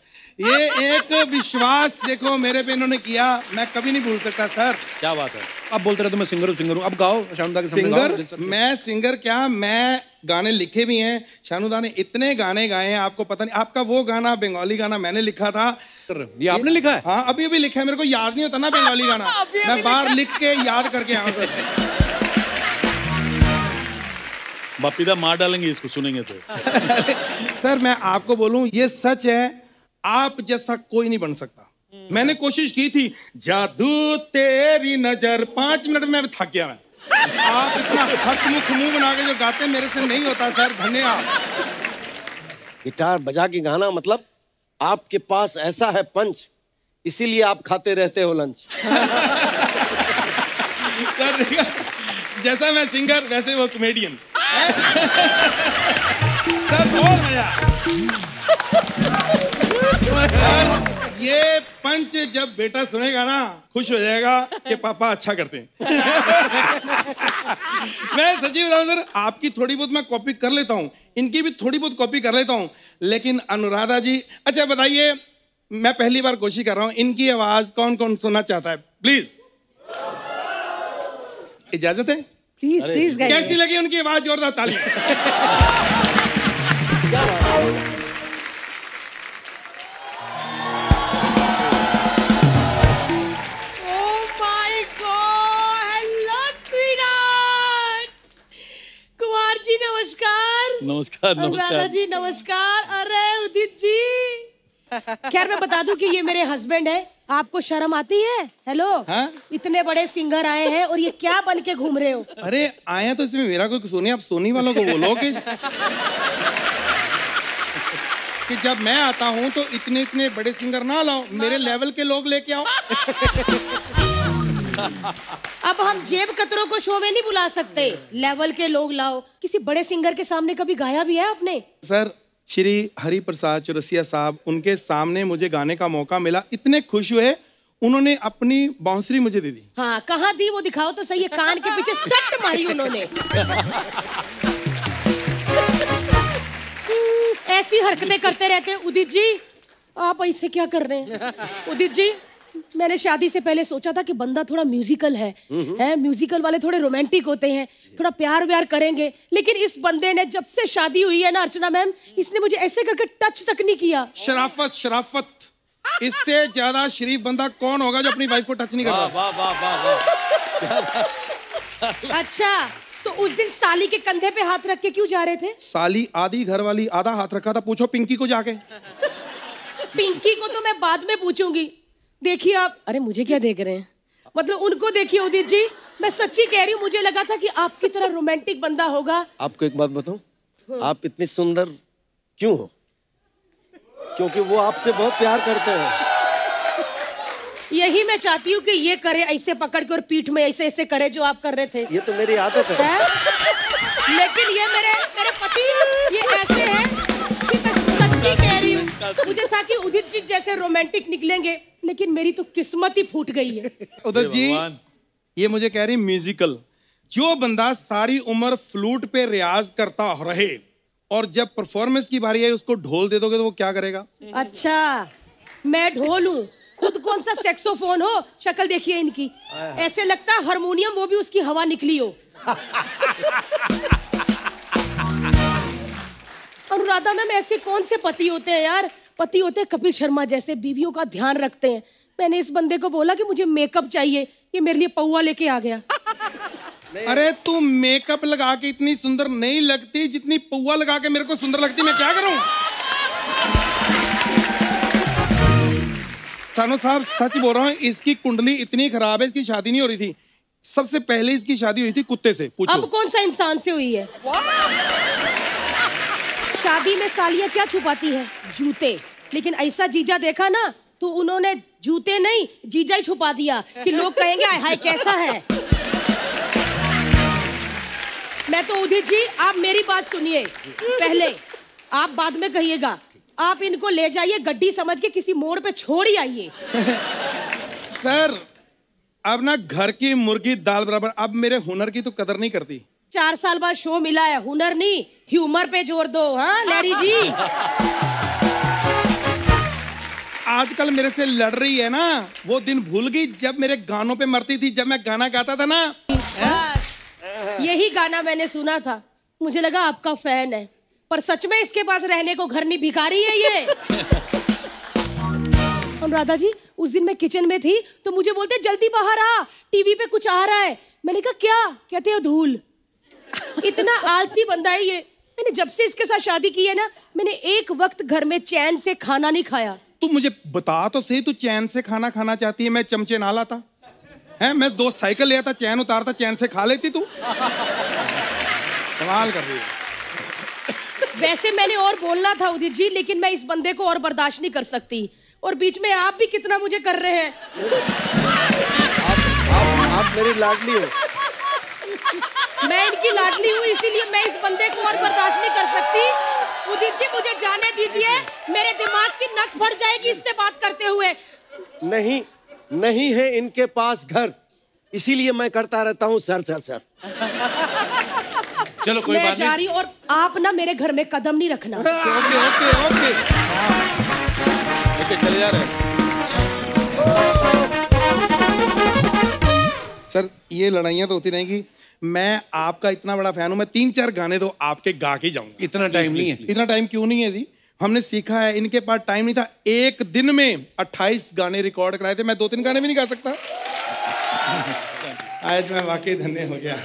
ये एक विश्वास देखो मेरे पे इन्होंने किया, मैं कभी नहीं भूल सकता सर। क्या बात है। अब बोलते रहे तो मैं सिंगर हूँ। अब गाओ शानुदा के सामने। सिंगर? मैं सिंगर क्या, मैं गाने लिखे भी हैं। शानुदा ने इतने गाने गाए हैं, आपको पता नहीं। आपका वो गाना बंगाली गाना मैंने लिखा था। ये आपने लिखा है? हाँ, अभी अभी लिखा है। मेरे को याद नहीं होता ना बंगाली गाना। मैं बाहर लिख के याद करके आऊँ सर। बापीदा मार डालेंगे इसको सुनेंगे तो। सर मैं आपको बोलूं, ये सच है, आप जैसा कोई नहीं बन सकता। मैंने कोशिश की थी, जादू तेरी नजर, 5 मिनट में थक गया मैं। आप इतना हंसमुख मुंह बना के जो गाते मेरे से नहीं होता सर, धन्यवाद। गिटार बजा के गाना, मतलब आपके पास ऐसा है पंच, इसीलिए आप खाते रहते हो लंच। सर जैसा मैं सिंगर वैसे वो कॉमेडियन। सर बहुत मजा। ये पंच जब बेटा सुनेगा ना, खुश हो जाएगा कि पापा अच्छा करते हैं। मैं सच्ची बताऊं सर, आपकी थोड़ी बहुत मैं कॉपी कर लेता हूँ, इनकी भी थोड़ी बहुत कॉपी कर लेता हूँ, लेकिन अनुराधा जी, अच्छा बताइए, मैं पहली बार कोशिश कर रहा हूँ, इनकी आवाज कौन कौन सुनना चाहता है? प्लीज, इजाजत है? Please please. कैसी लगी उनकी आवाज? जोरदार ताली। Oh my नमस्कार अनुराधा नमस्कार। जी नमस्कार। अरे उदित जी, खैर मैं बता दूं कि ये मेरे हस्बैंड है। आपको शर्म आती है? हेलो। हाँ? इतने बड़े सिंगर आए हैं और ये क्या बन के घूम रहे हो? अरे आए हैं तो इसमें मेरा कोई कसूर नहीं। आप सोनी वालों को बोलो कि जब मैं आता हूँ तो इतने इतने बड़े सिंगर ना लाओ, मेरे लेवल के लोग लेके आओ। अब हम जेब कतरों को शो में नहीं बुला सकते, लेवल के लोग लाओ। किसी बड़े सिंगर के सामने कभी गाया भी है आपने? सर श्री हरि प्रसाद चौरसिया साहब, उनके सामने मुझे गाने का मौका मिला, इतने खुश हुए, उन्होंने अपनी बांसुरी मुझे दे दी। हाँ, कहाँ दी वो दिखाओ तो सही है। कान के पीछे सट मारी उन्होंने। ऐसी हरकतें करते रहते हैं। उदित जी, आप ऐसे क्या कर रहे हैं? उदित जी, मैंने शादी से पहले सोचा था कि बंदा थोड़ा म्यूजिकल है, म्यूजिकल वाले थोड़े रोमांटिक होते हैं, थोड़ा प्यार व्यार करेंगे। लेकिन इस बंदे ने, जब से शादी हुई है ना अर्चना मैम, इसने मुझे ऐसे करके टच तक नहीं किया। शराफत शराफत, इससे ज्यादा शरीफ बंदा कौन होगा जो अपनी वाइफ को टच नहीं करता? वाह वाह वाह वाह। अच्छा, तो उस दिन साली के कंधे पे हाथ रख के क्यों जा रहे थे? साली आधी घर वाली, आधा हाथ रखा था। पूछो पिंकी को जाके। पिंकी को तो मैं बाद में पूछूंगी। देखिए आप, अरे मुझे क्या देख रहे हैं, मतलब उनको देखिए। उदित जी, मैं सच्ची कह रही हूँ, मुझे लगा था कि आपकी तरह रोमांटिक बंदा होगा। आपको एक बात बताऊं, आप इतनी सुंदर क्यों हो? क्योंकि वो आपसे बहुत प्यार करते हैं। यही मैं चाहती हूँ कि ये करे, ऐसे पकड़ के और पीठ में ऐसे ऐसे करे जो आप कर रहे थे। ये तो मेरी आदत है। लेकिन ये मेरे पति ये ऐसे हैं कि मैं सच्ची कह रही हूँ, मुझे था कि उदित जी जैसे रोमांटिक निकलेंगे, लेकिन मेरी तो किस्मत ही फूट गई है। उदित जी, ये मुझे कह रही म्यूजिकल, जो बंदा सारी उम्र फ्लूट पे रियाज करता रहे और जब परफॉर्मेंस की बारी आई उसको ढोल दे दोगे तो वो क्या करेगा? अच्छा, मैं ढोल हूँ, खुद कौन सा सेक्सोफोन हो। शक्ल देखिए इनकी, ऐसे लगता है हारमोनियम, वो भी उसकी हवा निकली हो। अनुराधा मैम, ऐसे कौन से पति होते हैं यार? पति होते हैं कपिल शर्मा जैसे, बीवियों का ध्यान रखते हैं। मैंने इस बंदे को बोला कि मुझे मेकअप चाहिए, ये मेरे लिए पौवा लेके आ गया। अरे तू मेकअप लगा के इतनी सुंदर नहीं लगती जितनी पौवा लगा के मेरे को सुंदर लगती। मैं क्या करूं? सानू साहब सच बोल रहा हूँ, इसकी कुंडली इतनी खराब है, इसकी शादी नहीं हो रही थी। सबसे पहले इसकी शादी हुई थी कुत्ते से। पूछो। अब कौन सा इंसान से हुई है? शादी में सालियां क्या छुपाती हैं? जूते। लेकिन ऐसा जीजा देखा ना, तो उन्होंने जूते नहीं, जीजा ही छुपा दिया कि लोग कहेंगे हाय हाय कैसा है। मैं तो उदित जी, आप मेरी बात सुनिए पहले, आप बाद में कहिएगा। आप इनको ले जाइए, गड्डी समझ के किसी मोड़ पे छोड़ ही आइए। सर, अब ना घर की मुर्गी दाल बराबर। अब मेरे हुनर की तो कदर नहीं करती। 4 साल बाद शो मिला है, हुनर नहीं ह्यूमर पे जोर दो। हाँ लैरी जी, आजकल मेरे से लड़ रही है ना, वो दिन भूल गई जब मेरे गानों पे मरती थी, जब मैं गाना गाता था ना। बस यही गाना मैंने सुना था, मुझे लगा आपका फैन है, पर सच में इसके पास रहने को घर नहीं, भिखारी है ये। अनुराधा जी, उस दिन मैं किचन में थी तो मुझे बोलते जल्दी बाहर आ, टीवी पे कुछ आ रहा है। मैंने कहा क्या? कहते हो धूल। इतना आलसी बंदा है ये। मैंने जब से इसके साथ शादी की है ना, मैंने एक वक्त घर में चैन से खाना नहीं खाया। तू मुझे बता तो सही, तू चैन से खाना खाना चाहती है? मैं चमचे ना लाता है, मैं 2 साइकिल ले आता, चैन उतारता, चैन से खा लेती। तू कमाल कर रही है। वैसे मैंने और बोलना था उदित जी, लेकिन मैं इस बंदे को और बर्दाश्त नहीं कर सकती। और बीच में आप भी कितना मुझे कर रहे हैं। आप मेरी लाडली हो। मैं इनकी लाडली हूँ, इसीलिए मैं इस बंदे को और बर्दाश्त नहीं कर सकती। उदित जी, मुझे जाने दीजिए, मेरे दिमाग की नस फट जाएगी इससे बात करते हुए। नहीं, नहीं है इनके पास घर, इसीलिए मैं करता रहता हूँ सर सर सर। चलो कोई मैं बात जा रही हूँ, और आप ना मेरे घर में कदम नहीं रखना। Okay okay okay. ओके, चले जा रहे हैं। सर, ये लड़ाइयाँ तो होती रहेंगी। मैं आपका इतना बड़ा फैन हूँ, मैं 3-4 गाने तो आपके गा के जाऊंगा। इतना टाइम नहीं है। इतना टाइम क्यों नहीं है जी? हमने सीखा है, इनके पास टाइम नहीं था। एक दिन में 28 गाने रिकॉर्ड कराए थे, मैं 2-3 गाने भी नहीं गा सकता। आज मैं वाकई धन्य हो गया।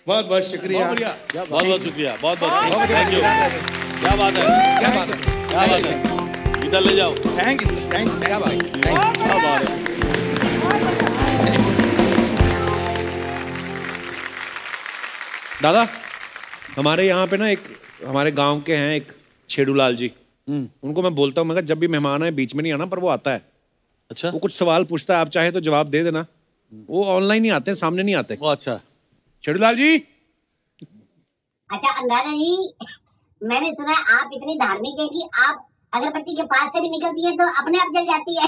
बहुत बहुत शुक्रिया। बहुत बहुत शुक्रिया। बहुत बहुत थैंक यू। क्या बात है, क्या बात है, क्या बात है। इधर ले जाओ। Thank you, thank you. क्या बात है। दादा, हमारे यहाँ पे ना एक हमारे गांव के हैं एक छेड़ूलाल जी। उनको मैं बोलता हूँ, मगर जब भी मेहमान है बीच में नहीं आना, पर वो आता है। अच्छा। वो कुछ सवाल पूछता है, आप चाहे तो जवाब दे देना। वो ऑनलाइन ही आते हैं, सामने नहीं आते। वो अच्छा। छेड़ूलाल जी। अच्छा अनुराधा जी, मैंने सुना है आप इतनी धार्मिक है कि आप अगरबत्ती के पास से भी निकलती है तो अपने आप जल जाती है।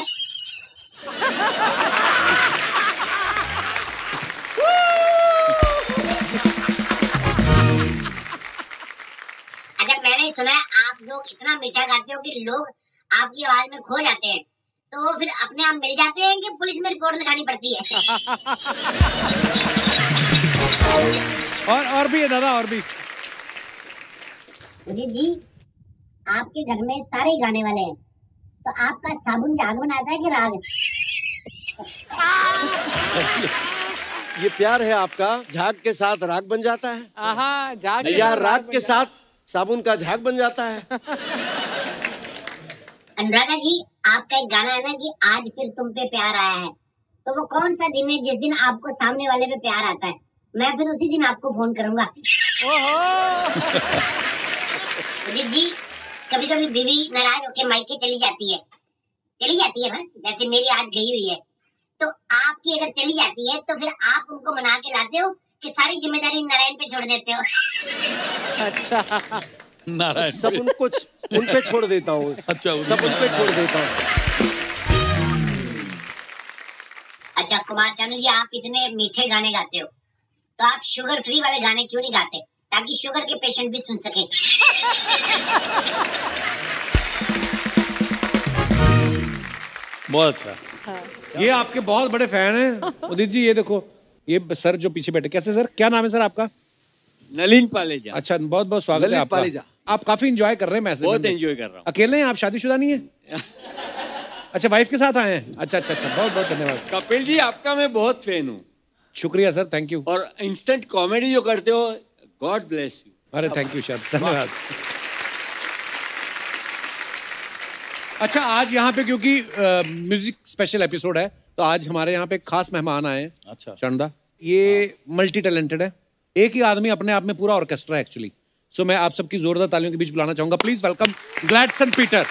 अच्छा मैंने सुना है आप लोग इतना मीठा गाते हो कि लोग आपकी आवाज में खो जाते हैं, तो वो फिर अपने आप मिल जाते हैं कि पुलिस में रिपोर्ट लगानी पड़ती है? और भी है दादा, और भी। उदित जी, आपके घर में सारे गाने वाले हैं, तो आपका साबुन झाग बनाता है कि राग? ये प्यार है आपका, झाग के साथ राग बन जाता है। आहा, झाग या राग के साथ साबुन का झाग बन जाता है। अनुराधा जी, आपका एक गाना है ना कि आज फिर तुम पे प्यार आया है, तो वो कौन सा दिन है जिस दिन आपको सामने वाले पे प्यार आता है? मैं फिर उसी दिन आपको फोन करूंगा। उदित जी, कभी कभी बीवी नाराज होके मायके चली जाती है ना, जैसे मेरी आज गई हुई है, तो आपकी अगर चली जाती है तो फिर आप उनको मना के लाते हो कि सारी जिम्मेदारी नारायण पे छोड़ देते हो? अच्छा, नारायण सब उन पे छोड़ देता हूँ। अच्छा, सब उन पे छोड़ देता हूँ। अच्छा कुमार चानू जी, आप इतने मीठे गाने गाते हो, तो आप शुगर फ्री वाले गाने क्यों नहीं गाते, ताकि शुगर के पेशेंट भी सुन सके? बहुत अच्छा। ये आपके बहुत बड़े फैन हैं उदित जी। ये देखो, ये सर जो पीछे बैठे, कैसे सर, क्या नाम है सर आपका? नलिन पालेजा। अच्छा, बहुत बहुत स्वागत है आपका। आप काफी एंजॉय कर रहे हैं मैसेज। बहुत एंजॉय कर रहा हूँ। अकेले हैं आप, शादीशुदा नहीं है? अच्छा, वाइफ के साथ आए हैं। अच्छा अच्छा अच्छा, बहुत बहुत धन्यवाद। कपिल जी, आपका मैं बहुत फैन हूँ। शुक्रिया सर, थैंक यू। और इंस्टेंट कॉमेडी जो करते हो, गॉड ब्लेस यू। अरे थैंक यू सर, धन्यवाद। अच्छा, आज यहाँ पे क्योंकि म्यूजिक स्पेशल एपिसोड है, तो आज हमारे यहाँ पे एक खास मेहमान आए हैं। अच्छा। चंदा, ये मल्टी टैलेंटेड है, एक ही आदमी अपने आप में पूरा ऑर्केस्ट्रा है एक्चुअली। सो मैं आप सबकी जोरदार तालियों के बीच बुलाना चाहूंगा, please welcome Gladson Peter.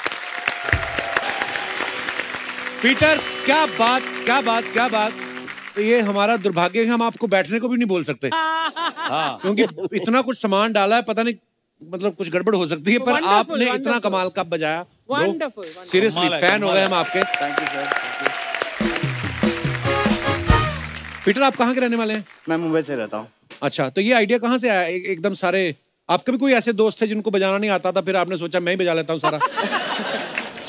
Peter, क्या बात, क्या बात, क्या बात। तो ये हमारा दुर्भाग्य है, हम आपको बैठने को भी नहीं बोल सकते। हाँ। क्योंकि इतना कुछ सामान डाला है, पता नहीं मतलब कुछ गड़बड़ हो सकती है, पर आपने इतना कमाल का बजाया। सीरियसली फैन हो गए हम आपके। Thank you sir. पीटर, आप कहाँ के रहने वाले हैं? मैं मुंबई से रहता हूँ। अच्छा, तो ये आइडिया कहाँ से आया एकदम सारे? आपके भी कोई ऐसे दोस्त थे जिनको बजाना नहीं आता था, फिर आपने सोचा मैं ही बजा लेता हूँ सारा?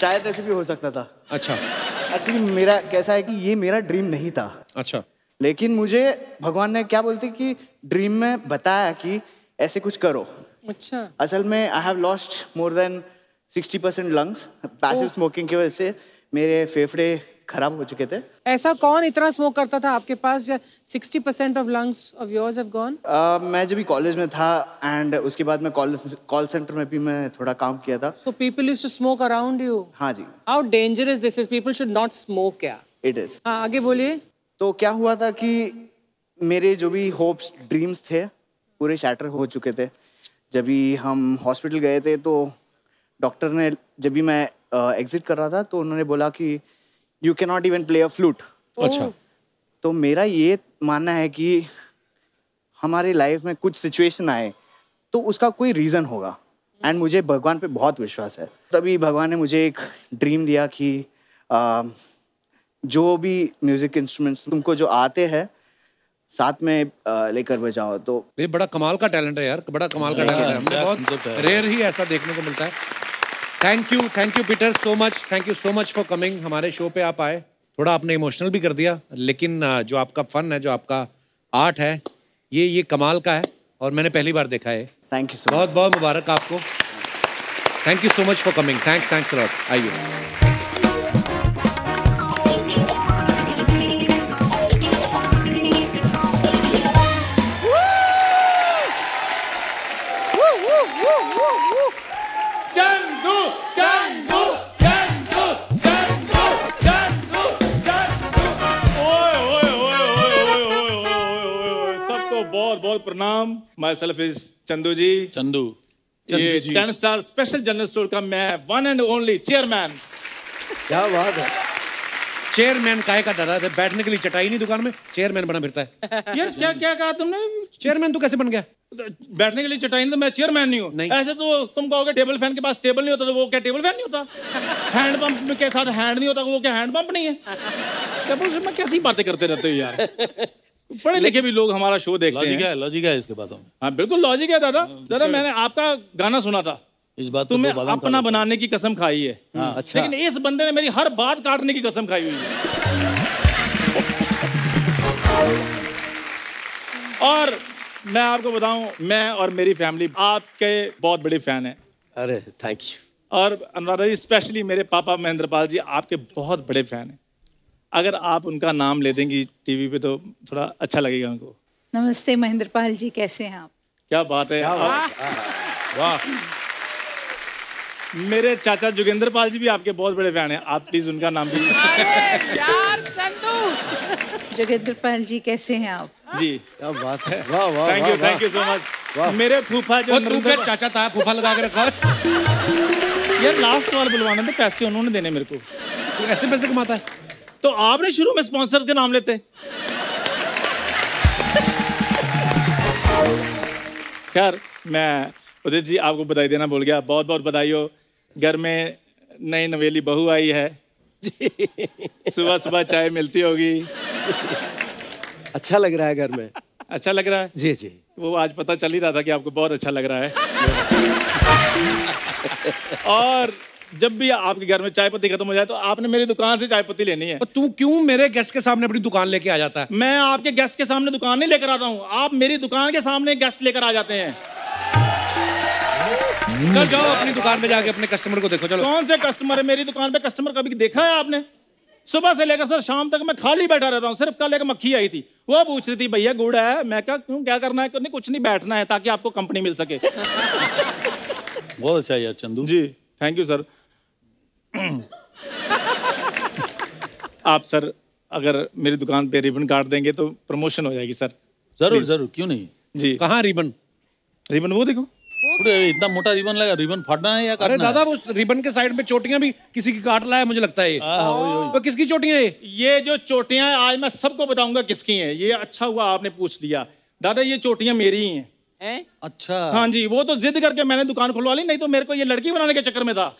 शायद ऐसे भी हो सकता था। अच्छा। एक्चुअली मेरा कैसा है कि ये मेरा ड्रीम नहीं था। अच्छा। लेकिन मुझे भगवान ने क्या बोलते कि ड्रीम में बताया कि ऐसे कुछ करो। अच्छा। असल में I have lost more than 60% lungs passive smoking की वजह से। मेरे फेफड़े खराब हो चुके थे। ऐसा कौन इतना स्मोक करता था आपके पास? 60% of lungs of yours have gone? मैं जब भी कॉलेज में था एंड उसके बाद मैं कॉल सेंटर में भी मैं थोड़ा काम किया था। So people used to smoke around you? हाँ जी। How dangerous this is? People should not smoke, क्या? It is. हाँ, आगे बोलिए। तो क्या हुआ था कि मेरे जो भी होप्स ड्रीम्स थे पूरे शैटर हो चुके थे। जब भी हम हॉस्पिटल गए थे तो डॉक्टर ने, जब भी मैं एग्जिट कर रहा था तो उन्होंने बोला कि you can not even play a flute. अच्छा। तो मेरा ये मानना है कि हमारे लाइफ में कुछ सिचुएशन आए तो उसका कोई रीज़न होगा एंड मुझे भगवान पे बहुत विश्वास है। तभी भगवान ने मुझे एक ड्रीम दिया कि जो भी म्यूजिक इंस्ट्रूमेंट्स तुमको जो आते हैं साथ में लेकर बजाओ। तो ये बड़ा कमाल का टैलेंट है यार, बड़ा कमाल का टैलेंट है। हमें बहुत रेयर ही ऐसा देखने को मिलता है। Thank you Peter so much, thank you so much for coming. हमारे शो पे आप आए, थोड़ा आपने इमोशनल भी कर दिया, लेकिन जो आपका फन है, जो आपका आर्ट है, ये कमाल का है और मैंने पहली बार देखा है। Thank you so much. बहुत बहुत मुबारक आपको। Thank you so much for coming. Thanks lot. आइए। सबको बहुत बहुत प्रणाम। माई सेल्फ इज चंदू जी। चंदू ये 10 स्टार स्पेशल जनरल स्टोर का मैं वन एंड ओनली चेयरमैन। क्या बात है। चेयरमैन काहे का दादा, बैठने के लिए चटाई नहीं दुकान में, चेयरमैन बना फिरता है। यार क्या क्या कहा तुमने? चेयरमैन तू कैसे बन गया? बैठने के लिए चटाई नहीं तो मैं चेयरमैन नहीं हूँ। ऐसे तो तुम कहोगे टेबल फैन के पास टेबल नहीं होता तो वो क्या टेबल फैन नहीं होता? हैंड पंप के साथ हैंड नहीं होता वो क्या हैंड पंप नहीं है? मैं कैसी बातें करते रहते हो यार। पढ़े लिखे भी लोग हमारा शो देखते हैं। लॉजिक है इसके बातों में। हाँ बिल्कुल लॉजिक है दादा। दादा मैंने आपका गाना सुना था, इस बात तुम्हें अपना बनाने की कसम खाई है। हाँ, अच्छा। लेकिन इस बंदे ने मेरी हर बात काटने की कसम खाई हुई है। और मैं आपको बताऊं, मैं और मेरी फैमिली आपके बहुत बड़े फैन है। अरे थैंक यू। और अनुराधा जी स्पेशली मेरे पापा महेंद्रपाल जी आपके बहुत बड़े फैन हैं। अगर आप उनका नाम ले देंगी टीवी पे तो थोड़ा अच्छा लगेगा उनको। नमस्ते महेंद्रपाल जी, कैसे हैं आप? क्या बात है। वाह। मेरे चाचा जोगेंद्र पाल जी भी आपके बहुत बड़े फैन हैं। आप प्लीज उनका नाम भी। यार चंदू। जोगेंद्र पाल जी कैसे हैं आप? जी क्या बात है। वाह वाह। Thank you so much. मेरे फूफा जो चाचा था फूफा लगा के रखा है। यार लास्ट वाला बुलवाना तो पैसे उन्होंने देने मेरे को। तू ऐसे पैसे कमाता है तो आपने शुरू में स्पॉन्सर्स के नाम लेते। खैर मैं उदित जी आपको बधाई देना भूल गया। बहुत बहुत बधाई हो। घर में नई नवेली बहू आई है। सुबह सुबह चाय मिलती होगी। अच्छा लग रहा है घर में। अच्छा लग रहा है? जी जी। वो आज पता चल ही रहा था कि आपको बहुत अच्छा लग रहा है। और जब भी आपके घर में चाय पत्ती खत्म हो जाए तो आपने मेरी दुकान से चाय पत्ती लेनी है। तू क्यों मेरे गेस्ट के सामने अपनी दुकान लेके आ जाता है? मैं आपके गेस्ट के सामने दुकान नहीं लेकर आता हूँ, आप मेरी दुकान के सामने गेस्ट लेकर आ जाते हैं। चल जाओ अपनी दुकान पे जाके अपने कस्टमर को देखो। चलो। कौन से कस्टमर है मेरी दुकान पे? कस्टमर कभी देखा है आपने? सुबह से लेकर सर शाम तक मैं खाली बैठा रहता हूँ। सिर्फ कल एक मक्खी आई थी, वो पूछ रही थी भैया गुड़ है। मैं कहा क्यों, क्या करना है? नहीं कुछ नहीं, बैठना है ताकि आपको कंपनी मिल सके। बहुत अच्छा यार Chandu ji. Thank you sir. आप सर अगर मेरी दुकान पे रिबन काट देंगे तो प्रमोशन हो जाएगी सर। जरूर जरूर, क्यों नहीं जी। कहाँ रिबन? रिबन वो देखो। इतना मोटा रिबन लगा, रिबन फाड़ना है या अरे दादा वो रिबन के साइड में चोटियां भी किसी की काट लाया मुझे लगता है। वो किसकी चोटियां है? ये जो चोटियां हैं आज मैं सबको बताऊंगा किसकी हैं। ये अच्छा हुआ आपने पूछ लिया दादा, ये चोटियां मेरी ही हैं। अच्छा। हाँ जी, वो तो जिद करके मैंने दुकान खुलवा ली, नहीं तो मेरे को ये लड़की बनाने के चक्कर में था।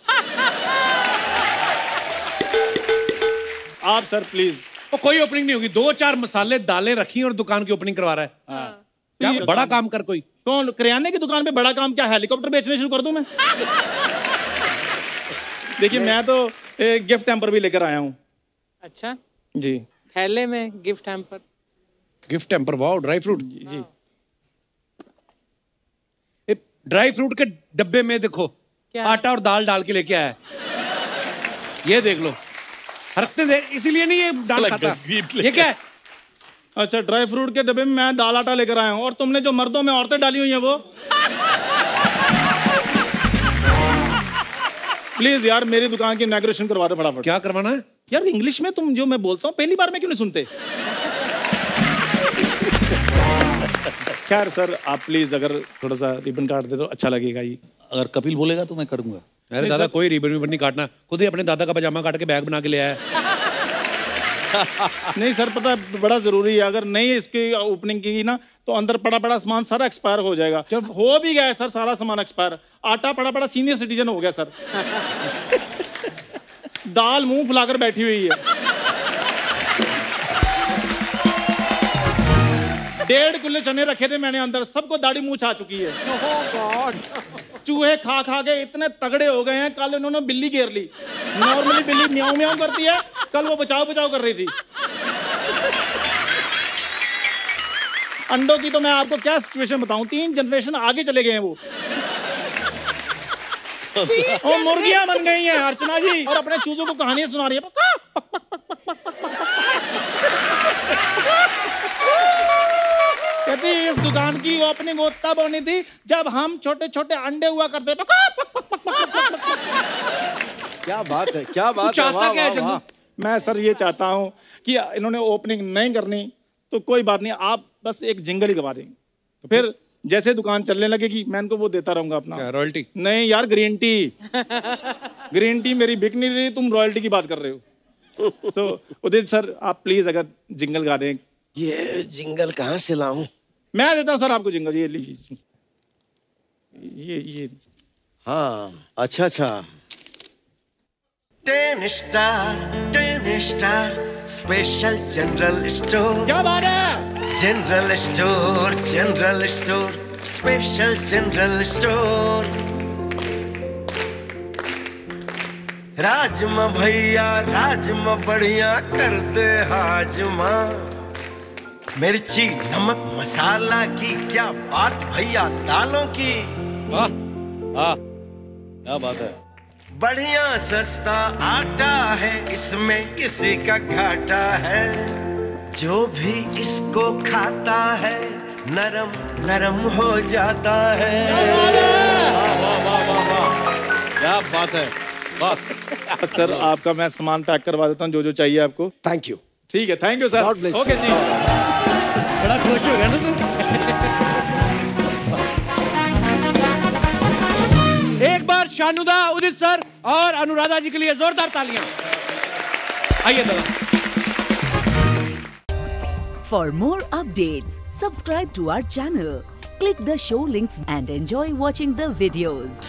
आप सर प्लीज। कोई ओपनिंग नहीं होगी। 2-4 मसाले दालें रखी और दुकान की ओपनिंग करवा रहा है। क्या बड़ा काम कर कोई। कौन? किराने की दुकान पे बड़ा काम क्या? हेलीकॉप्टर बेचने शुरू कर दूं मैं? देखिए मैं तो एक गिफ्ट हैम्पर भी लेकर आया हूँ। अच्छा जी। थैले में gift hamper. Gift hamper, wow. Dry fruit. जी। ड्राई फ्रूट के डब्बे में देखो आटा और दाल डाल के लेके आया है। ये देख लो, हरकते देख, इसीलिए नहीं ये दाल खाता। ये क्या है? अच्छा, ड्राई फ्रूट के डब्बे में मैं दाल आटा लेकर आया हूँ और तुमने जो मर्दों में औरतें डाली हुई हैं वो। प्लीज यार मेरी दुकान की इनॉग्रेशन करवा दो फटाफट। क्या करवाना है यार? इंग्लिश में तुम जो मैं बोलता हूँ पहली बार में क्यों नहीं सुनते? खैर सर आप प्लीज अगर थोड़ा सा रिबन काट दे तो अच्छा लगेगा। ये अगर कपिल बोलेगा तो मैं कर दूंगा। अरे दादा कोई रिबन नहीं काटना, खुद ही अपने दादा का पजामा काट के बैग बना के ले आया। नहीं सर पता बड़ा जरूरी है, अगर नहीं इसकी ओपनिंग की ना तो अंदर पड़ा पड़ा सामान सारा एक्सपायर हो जाएगा। जब हो भी गया है सर सारा सामान एक्सपायर। आटा पड़ा पड़ा सीनियर सिटीजन हो गया सर। दाल मुंह फुलाकर बैठी हुई है। 1.5 किलो चने रखे थे मैंने अंदर, सबको दाढ़ी मूंछ आ चुकी है। चूहे खा खा के इतने तगड़े हो गए हैं। कल इन्होंने बिल्ली घेर ली। नॉर्मली बिल्ली म्याऊं म्याऊं करती है, कल वो बचाव बचाव कर रही थी। अंडों की तो मैं आपको क्या सिचुएशन बताऊं, 3 जनरेशन आगे चले गए हैं वो। और मुर्गियां बन गई हैं अर्चना जी, और अपने चूजों को कहानियां सुना रही है। कहती इस दुकान की ओपनिंग तब होनी थी जब हम छोटे छोटे अंडे हुआ करते। क्या बात है, क्या बात है। चाहता क्या है? मैं सर ये चाहता हूँ कि इन्होंने ओपनिंग नहीं करनी तो कोई बात नहीं, आप बस एक जिंगल ही गवा देंगे, तो फिर जैसे दुकान चलने लगेगी मैं इनको वो देता रहूंगा अपना रॉयल्टी। नहीं यार, ग्रीन टी ग्रीन टी मेरी बिक नहीं रही, तुम रॉयल्टी की बात कर रहे हो। सो उदित सर आप प्लीज अगर जिंगल गा दें। ये जिंगल कहाँ से लाऊं? मैं देता हूँ सर आपको जिंगल, ये लीजिए। ये हाँ अच्छा अच्छा। 10 स्टार स्पेशल जनरल स्टोर। क्या बात है? General store special general store. Rajma भैया राजमा बढ़िया कर दे हाजमा। मिर्ची नमक मसाला की क्या बात भैया, दालों की वाह क्या बात है। बढ़िया सस्ता आटा है, इसमें किसी का घाटा है। जो भी इसको खाता है नरम नरम हो जाता है। क्या बात है, वाह। सर आपका मैं सामान पैक करवा देता हूँ, जो जो चाहिए आपको। Thank you. ठीक है, थैंक यू सर। ओके जी। बड़ा खुश हो गया ना तू। एक बार शानुदा, उदित सर और अनुराधा जी के लिए जोरदार तालियां। आइए दादा। For more updates, subscribe to our channel, click the show links and enjoy watching the videos.